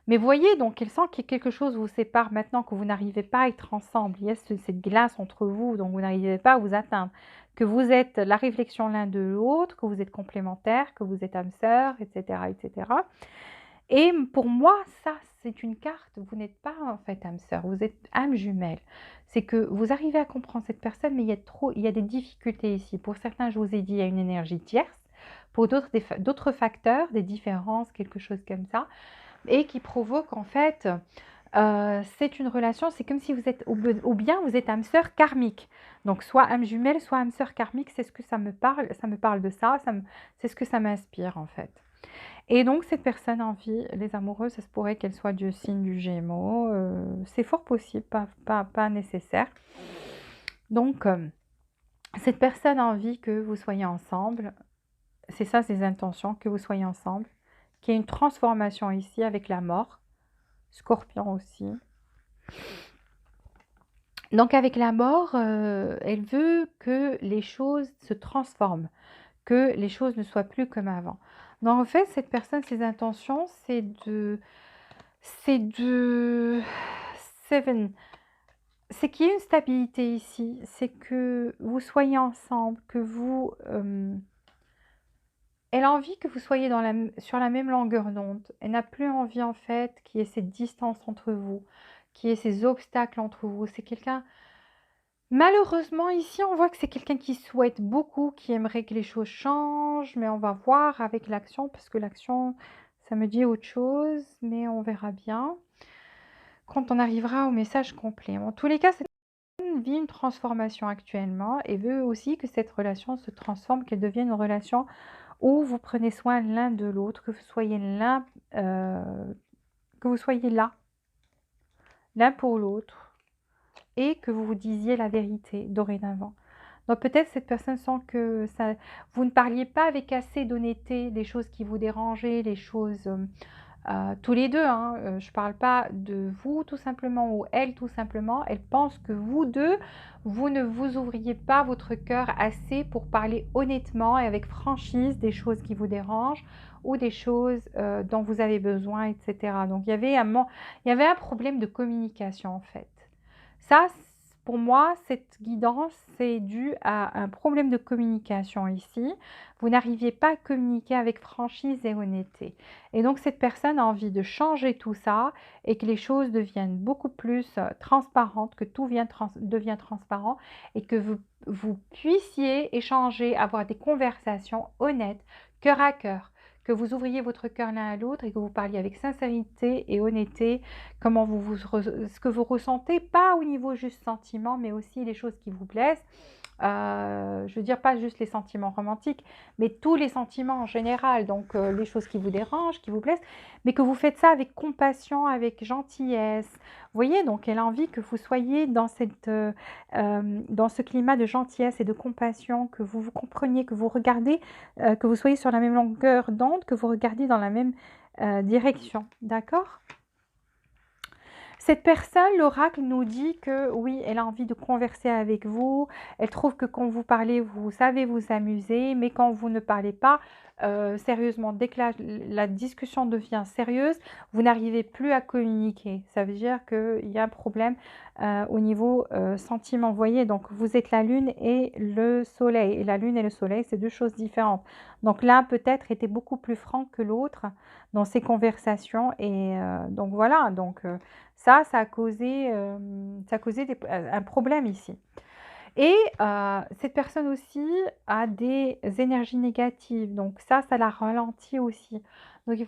Mais voyez, donc elle sent que quelque chose vous sépare maintenant, que vous n'arrivez pas à être ensemble. Il y a cette glace entre vous, donc vous n'arrivez pas à vous atteindre. Que vous êtes la réflexion l'un de l'autre, que vous êtes complémentaires, que vous êtes âme sœur, etc., etc. Et pour moi, ça, c'est une carte. Vous n'êtes pas en fait âme sœur, vous êtes âme jumelle. C'est que vous arrivez à comprendre cette personne, mais il y a des difficultés ici. Pour certains, je vous ai dit, il y a une énergie tierce. Pour d'autres, d'autres facteurs, des différences, quelque chose comme ça, et qui provoquent en fait C'est une relation, c'est comme si vous êtes ou bien vous êtes âme sœur karmique. Donc soit âme jumelle, soit âme sœur karmique, c'est ce que ça me parle de ça, c'est ce que ça m'inspire en fait. Et donc cette personne en vie, les amoureuses, ça se pourrait qu'elle soit du signe du Gémeaux, c'est fort possible, pas nécessaire. Donc cette personne a envie que vous soyez ensemble, c'est ça ses intentions, que vous soyez ensemble, qu'il y ait une transformation ici avec la mort, Scorpion aussi. Donc avec la mort, elle veut que les choses se transforment, que les choses ne soient plus comme avant. Donc en fait, cette personne, ses intentions, c'est de Seven, c'est qu'il y ait une stabilité ici, c'est que vous soyez ensemble, que vous, elle a envie que vous soyez sur la même longueur d'onde. Elle n'a plus envie en fait qu'il y ait cette distance entre vous, qu'il y ait ces obstacles entre vous. C'est quelqu'un. Malheureusement, ici, on voit que c'est quelqu'un qui souhaite beaucoup, qui aimerait que les choses changent, mais on va voir avec l'action, parce que l'action, ça me dit autre chose, mais on verra bien quand on arrivera au message complet. En tous les cas, cette personne vit une transformation actuellement et veut aussi que cette relation se transforme, qu'elle devienne une relation où vous prenez soin l'un de l'autre, que vous soyez que vous soyez là, l'un pour l'autre, et que vous vous disiez la vérité dorénavant. Donc peut-être cette personne sent que ça, vous ne parliez pas avec assez d'honnêteté les choses qui vous dérangeaient, les choses tous les deux. Hein, je ne parle pas de vous tout simplement ou elle tout simplement. Elle pense que vous deux, vous ne vous ouvriez pas votre cœur assez pour parler honnêtement et avec franchise des choses qui vous dérangent ou des choses dont vous avez besoin, etc. Donc il y avait un problème de communication en fait. Ça, pour moi, cette guidance, c'est dû à un problème de communication ici. Vous n'arriviez pas à communiquer avec franchise et honnêteté. Et donc, cette personne a envie de changer tout ça et que les choses deviennent beaucoup plus transparentes, que tout devient transparent et que vous puissiez échanger, avoir des conversations honnêtes, cœur à cœur, que vous ouvriez votre cœur l'un à l'autre et que vous parliez avec sincérité et honnêteté comment ce que vous ressentez, pas au niveau juste sentiment, mais aussi les choses qui vous plaisent. Je veux dire, pas juste les sentiments romantiques, mais tous les sentiments en général, donc les choses qui vous dérangent, qui vous plaisent, mais que vous faites ça avec compassion, avec gentillesse. Vous voyez, donc elle a envie que vous soyez dans ce climat de gentillesse et de compassion, que vous vous compreniez, que vous regardez, que vous soyez sur la même longueur d'onde, que vous regardiez dans la même direction. D'accord ? Cette personne, l'oracle nous dit que oui, elle a envie de converser avec vous. Elle trouve que quand vous parlez, vous savez vous amuser, mais quand vous ne parlez pas sérieusement, dès que la discussion devient sérieuse, vous n'arrivez plus à communiquer. Ça veut dire qu'il y a un problème au niveau sentiment. Vous voyez, donc vous êtes la lune et le soleil. Et la lune et le soleil, c'est deux choses différentes. Donc l'un peut-être était beaucoup plus franc que l'autre dans ces conversations. Et donc voilà, donc ça a causé, un problème ici. Et cette personne aussi a des énergies négatives, donc ça la ralentit aussi. Donc il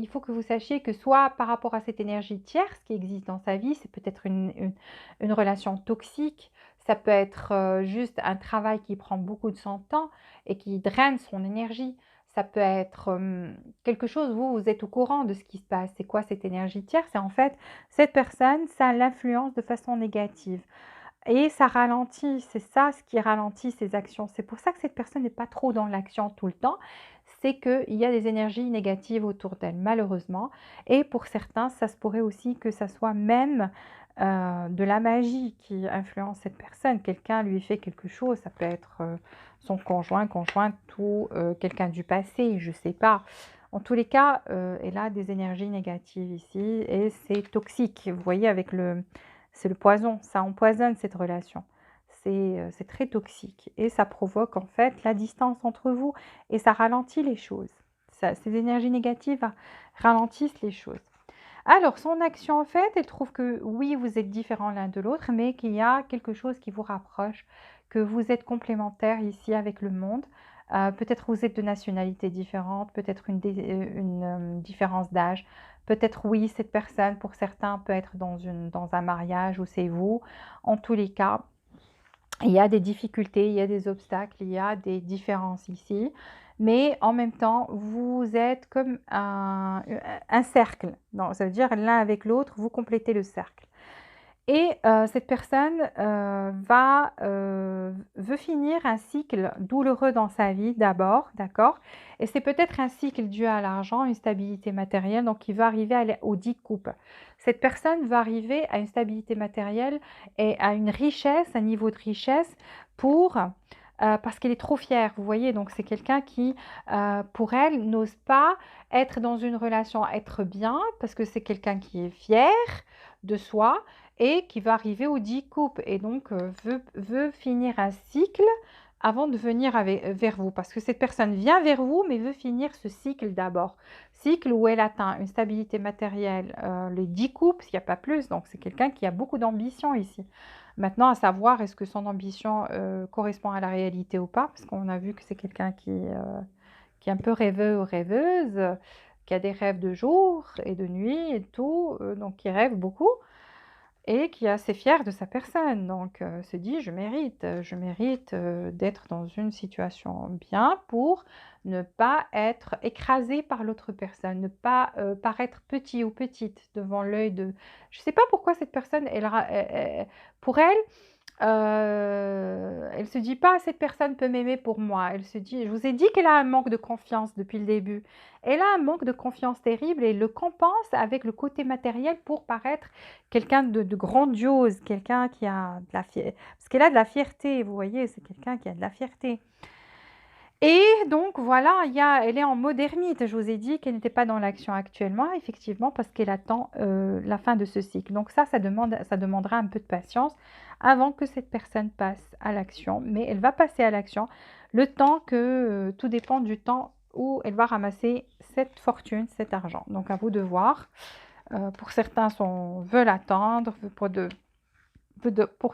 faut que vous sachiez que soit par rapport à cette énergie tierce qui existe dans sa vie, c'est peut-être une relation toxique, ça peut être juste un travail qui prend beaucoup de son temps et qui draine son énergie. Ça peut être quelque chose, vous êtes au courant de ce qui se passe. C'est quoi cette énergie tierce? C'est en fait, cette personne, ça l'influence de façon négative. Et ça ralentit, c'est ça ce qui ralentit ses actions. C'est pour ça que cette personne n'est pas trop dans l'action tout le temps. C'est qu'il y a des énergies négatives autour d'elle, malheureusement. Et pour certains, ça se pourrait aussi que ça soit même de la magie qui influence cette personne. Quelqu'un lui fait quelque chose, ça peut être son conjoint, conjointe ou quelqu'un du passé, je ne sais pas. En tous les cas, elle a des énergies négatives ici et c'est toxique. Vous voyez, c'est le poison, ça empoisonne cette relation. C'est très toxique et ça provoque en fait la distance entre vous et ça ralentit les choses. Ces énergies négatives ralentissent les choses. Alors, son action en fait, elle trouve que oui, vous êtes différents l'un de l'autre, mais qu'il y a quelque chose qui vous rapproche, que vous êtes complémentaires ici avec le monde. Peut-être vous êtes de nationalités différentes, peut-être une différence d'âge. Peut-être oui, cette personne, pour certains, peut être dans un mariage où c'est vous. En tous les cas, il y a des difficultés, il y a des obstacles, il y a des différences ici. Mais en même temps, vous êtes comme un cercle. Non, ça veut dire l'un avec l'autre, vous complétez le cercle. Et cette personne veut finir un cycle douloureux dans sa vie d'abord, d'accord? Et c'est peut-être un cycle dû à l'argent, une stabilité matérielle, donc il va arriver aux 10 coupes. Cette personne va arriver à une stabilité matérielle et à une richesse, un niveau de richesse parce qu'elle est trop fière, vous voyez, donc c'est quelqu'un qui, pour elle, n'ose pas être dans une relation, être bien, parce que c'est quelqu'un qui est fier de soi, et qui va arriver aux 10 coupes et donc veut finir un cycle avant de venir vers vous. Parce que cette personne vient vers vous, mais veut finir ce cycle d'abord. Cycle où elle atteint une stabilité matérielle, les 10 coupes, s'il n'y a pas plus. Donc c'est quelqu'un qui a beaucoup d'ambition ici. Maintenant, à savoir, est-ce que son ambition correspond à la réalité ou pas? Parce qu'on a vu que c'est quelqu'un qui est un peu rêveux ou rêveuse, qui a des rêves de jour et de nuit et tout, donc qui rêve beaucoup et qui est assez fier de sa personne. Donc, se dit: je mérite, d'être dans une situation bien pour ne pas être écrasé par l'autre personne, ne pas, paraître petit ou petite devant l'œil de je ne sais pas pourquoi cette personne, pour elle, elle se dit pas: «Cette personne peut m'aimer pour moi». Elle se dit je vous ai dit qu'elle a un manque de confiance depuis le début. Elle a un manque de confiance terrible et le compense avec le côté matériel pour paraître quelqu'un de grandiose, quelqu'un qui a de la fierté, parce qu'elle a de la fierté, vous voyez? C'est quelqu'un qui a de la fierté. Et donc voilà, elle est en mode ermite. Je vous ai dit qu'elle n'était pas dans l'action actuellement, effectivement, parce qu'elle attend la fin de ce cycle. Donc ça demandera un peu de patience avant que cette personne passe à l'action. Mais elle va passer à l'action le temps que tout dépend du temps où elle va ramasser cette fortune, cet argent. Donc à vous de voir. Pour certains, veulent attendre, pour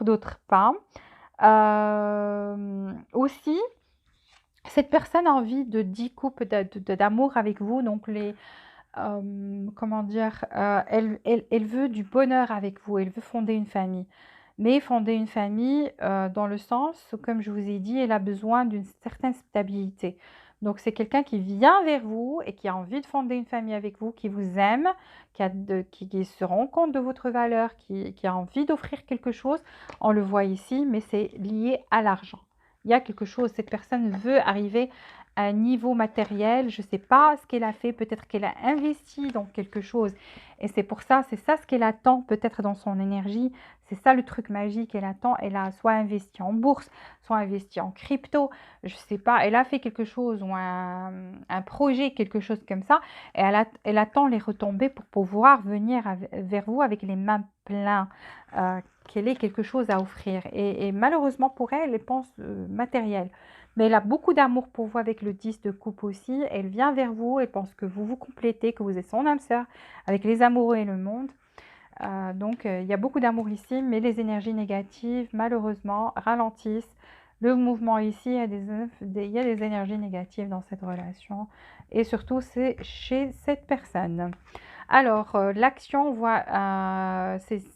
d'autres pas. Aussi, cette personne a envie de 10 coupes d'amour avec vous, donc comment dire, elle veut du bonheur avec vous, elle veut fonder une famille. Mais fonder une famille dans le sens, comme je vous ai dit, elle a besoin d'une certaine stabilité. Donc c'est quelqu'un qui vient vers vous et qui a envie de fonder une famille avec vous, qui vous aime, qui se rend compte de votre valeur, qui a envie d'offrir quelque chose. On le voit ici, mais c'est lié à l'argent. Il y a quelque chose, cette personne veut arriver à un niveau matériel, je ne sais pas ce qu'elle a fait, peut-être qu'elle a investi dans quelque chose. Et c'est pour ça, c'est ça ce qu'elle attend peut-être dans son énergie. C'est ça le truc magique, elle attend. Elle a soit investi en bourse, soit investi en crypto, je ne sais pas. Elle a fait quelque chose ou un projet, quelque chose comme ça. Et elle attend les retombées pour pouvoir venir vers vous avec les mains pleines. Qu'elle ait quelque chose à offrir. Et malheureusement pour elle, elle pense matériel. Mais elle a beaucoup d'amour pour vous avec le 10 de coupe aussi. Elle vient vers vous, elle pense que vous vous complétez, que vous êtes son âme sœur avec les amoureux et le monde. Donc il y a beaucoup d'amour ici, mais les énergies négatives, malheureusement, ralentissent le mouvement ici. Il y a des énergies négatives dans cette relation. Et surtout, c'est chez cette personne. Alors, l'action, on voit,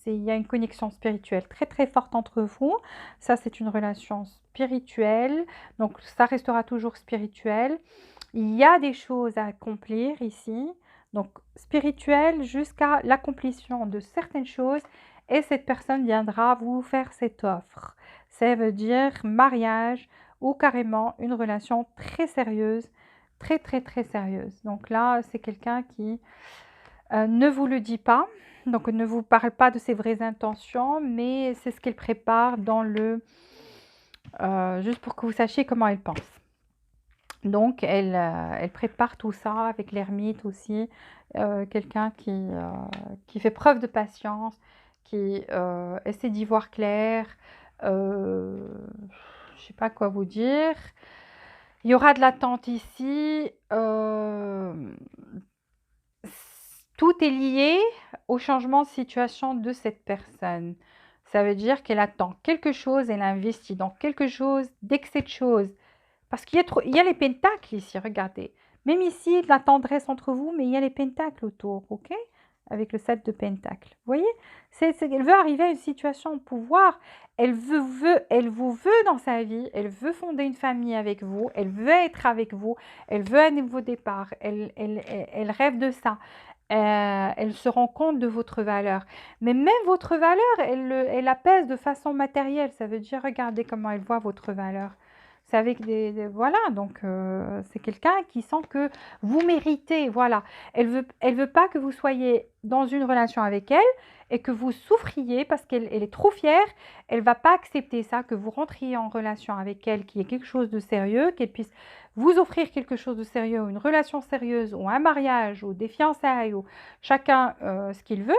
il y a une connexion spirituelle très très forte entre vous. Ça, c'est une relation spirituelle. Donc, ça restera toujours spirituel. Il y a des choses à accomplir ici. Donc, spirituel jusqu'à l'accomplissement de certaines choses. Et cette personne viendra vous faire cette offre. Ça veut dire mariage ou carrément une relation très sérieuse. Très très très sérieuse. Donc là, c'est quelqu'un qui ne vous le dit pas, donc ne vous parle pas de ses vraies intentions, mais c'est ce qu'elle prépare juste pour que vous sachiez comment elle pense. Donc elle prépare tout ça avec l'ermite aussi, quelqu'un qui fait preuve de patience, qui essaie d'y voir clair. Je ne sais pas quoi vous dire. Il y aura de l'attente ici. Tout est lié au changement de situation de cette personne. Ça veut dire qu'elle attend quelque chose, elle investit dans quelque chose. Dès que cette chose Parce il y a les pentacles ici, regardez. Même ici, de la tendresse entre vous, mais il y a les pentacles autour, ok? Avec le 7 de pentacles. Vous voyez? Elle veut arriver à une situation de pouvoir. Elle vous veut dans sa vie. Elle veut fonder une famille avec vous. Elle veut être avec vous. Elle veut un nouveau départ. Elle rêve de ça. Elle se rend compte de votre valeur. Mais même votre valeur, elle la pèse de façon matérielle. Ça veut dire, regardez comment elle voit votre valeur. C'est avec voilà, donc c'est quelqu'un qui sent que vous méritez, voilà. Elle veut pas que vous soyez dans une relation avec elle et que vous souffriez parce qu'elle est trop fière. Elle va pas accepter ça, que vous rentriez en relation avec elle, qu'il y ait quelque chose de sérieux, qu'elle puisse vous offrir quelque chose de sérieux, une relation sérieuse ou un mariage ou des fiançailles ou chacun ce qu'il veut.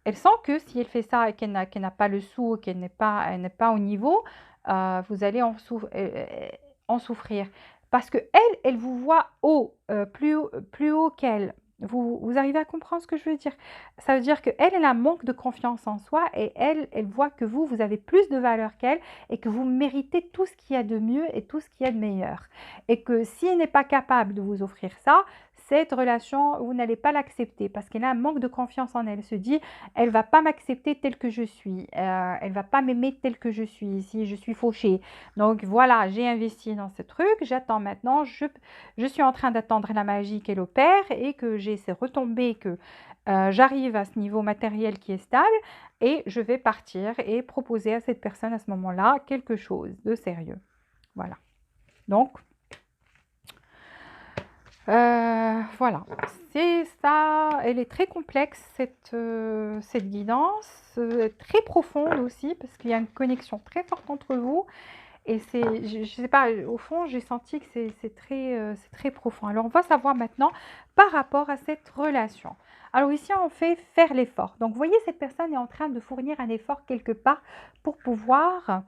Elle sent que si elle fait ça et qu'elle n'a pas le sou, elle n'est pas au niveau, vous allez en souffrir. Parce que elle vous voit haut, plus haut qu'elle. Vous arrivez à comprendre ce que je veux dire? Ça veut dire qu'elle, elle a un manque de confiance en soi et elle voit que vous avez plus de valeur qu'elle et que vous méritez tout ce qu'il y a de mieux et tout ce qu'il y a de meilleur. Et que si elle n'est pas capable de vous offrir ça, cette relation, vous n'allez pas l'accepter parce qu'elle a un manque de confiance en elle. Elle se dit, elle va pas m'accepter telle que je suis, elle va pas m'aimer telle que je suis, si je suis fauchée. Donc voilà, j'ai investi dans ce truc, j'attends maintenant, je suis en train d'attendre la magie qu'elle opère et que j'ai ces retombées, que j'arrive à ce niveau matériel qui est stable et je vais partir et proposer à cette personne à ce moment-là quelque chose de sérieux. Voilà. Donc, voilà, c'est ça. Elle est très complexe, cette guidance, très profonde aussi, parce qu'il y a une connexion très forte entre vous. Et je sais pas, au fond, j'ai senti que c'est très profond. Alors, on va savoir maintenant par rapport à cette relation. Alors ici, on fait faire l'effort. Donc, vous voyez, cette personne est en train de fournir un effort quelque part pour pouvoir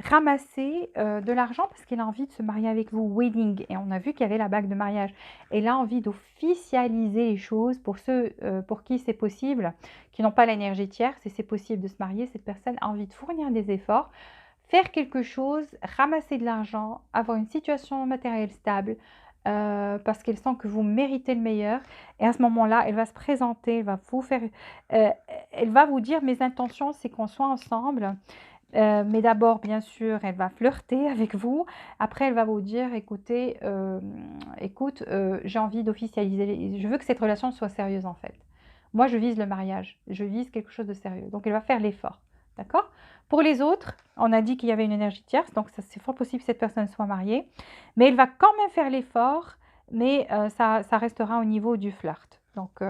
ramasser de l'argent parce qu'elle a envie de se marier avec vous, wedding. Et on a vu qu'il y avait la bague de mariage. Elle a envie d'officialiser les choses pour ceux pour qui c'est possible, qui n'ont pas l'énergie tierce, et c'est possible de se marier. Cette personne a envie de fournir des efforts, faire quelque chose, ramasser de l'argent, avoir une situation matérielle stable, parce qu'elle sent que vous méritez le meilleur. Et à ce moment-là, elle va se présenter, elle va vous faire, euh, elle va vous dire, mes intentions, c'est qu'on soit ensemble. Mais d'abord, bien sûr, elle va flirter avec vous. Après, elle va vous dire, écoutez, écoute, j'ai envie d'officialiser, je veux que cette relation soit sérieuse en fait. Moi, je vise le mariage, je vise quelque chose de sérieux. Donc, elle va faire l'effort. D'accord? Pour les autres, on a dit qu'il y avait une énergie tierce, donc c'est fort possible que cette personne soit mariée. Mais elle va quand même faire l'effort, mais ça restera au niveau du flirt. Donc,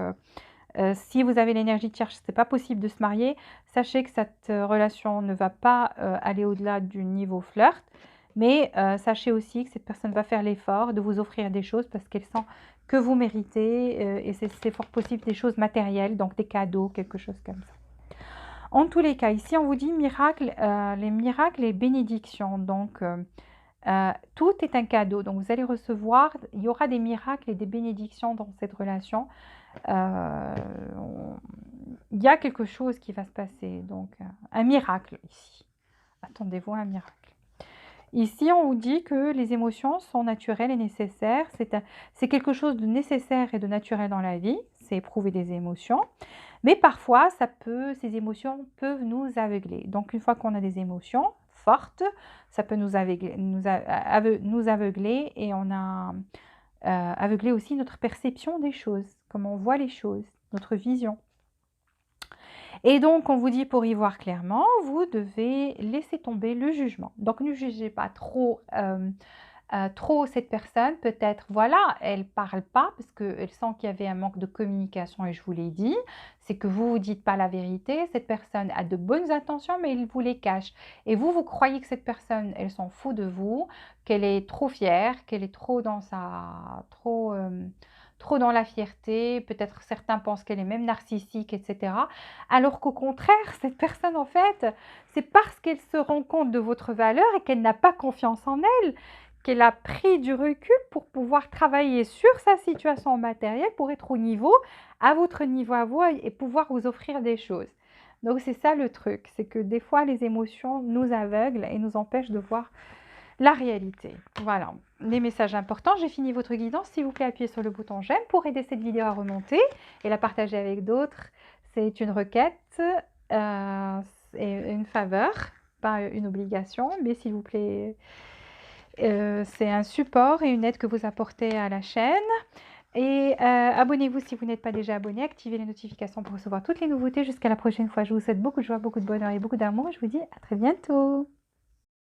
si vous avez l'énergie tierce, ce n'est pas possible de se marier, sachez que cette relation ne va pas aller au-delà du niveau flirt, mais sachez aussi que cette personne va faire l'effort de vous offrir des choses parce qu'elle sent que vous méritez, et c'est fort possible des choses matérielles, donc des cadeaux, quelque chose comme ça. En tous les cas, ici on vous dit miracle, les miracles et bénédictions, donc tout est un cadeau, donc vous allez recevoir, il y aura des miracles et des bénédictions dans cette relation. Euh, il y a quelque chose qui va se passer, donc un miracle ici. Attendez-vous à un miracle. Ici, on vous dit que les émotions sont naturelles et nécessaires. C'est quelque chose de nécessaire et de naturel dans la vie, c'est éprouver des émotions. Mais parfois, ces émotions peuvent nous aveugler. Donc, une fois qu'on a des émotions fortes, ça peut nous aveugler, nous aveugler, et on a aveugler aussi notre perception des choses, comment on voit les choses, notre vision. Et donc, on vous dit, pour y voir clairement, vous devez laisser tomber le jugement. Donc, ne jugez pas trop cette personne. Peut-être, voilà, elle ne parle pas parce qu'elle sent qu'il y avait un manque de communication, et je vous l'ai dit, c'est que vous ne vous dites pas la vérité. Cette personne a de bonnes intentions, mais elle vous les cache. Et vous croyez que cette personne, elle s'en fout de vous, qu'elle est trop fière, qu'elle est trop dans trop dans la fierté, peut-être certains pensent qu'elle est même narcissique, etc. Alors qu'au contraire, cette personne, en fait, c'est parce qu'elle se rend compte de votre valeur et qu'elle n'a pas confiance en elle, qu'elle a pris du recul pour pouvoir travailler sur sa situation matérielle, pour être au niveau, à votre niveau à vous, et pouvoir vous offrir des choses. Donc c'est ça le truc, c'est que des fois les émotions nous aveuglent et nous empêchent de voir la réalité. Voilà, les messages importants. J'ai fini votre guidance. S'il vous plaît, appuyez sur le bouton j'aime pour aider cette vidéo à remonter et la partager avec d'autres. C'est une requête et une faveur, pas une obligation, mais s'il vous plaît, c'est un support et une aide que vous apportez à la chaîne. Et abonnez-vous si vous n'êtes pas déjà abonné, activez les notifications pour recevoir toutes les nouveautés. Jusqu'à la prochaine fois, je vous souhaite beaucoup de joie, beaucoup de bonheur et beaucoup d'amour. Je vous dis à très bientôt.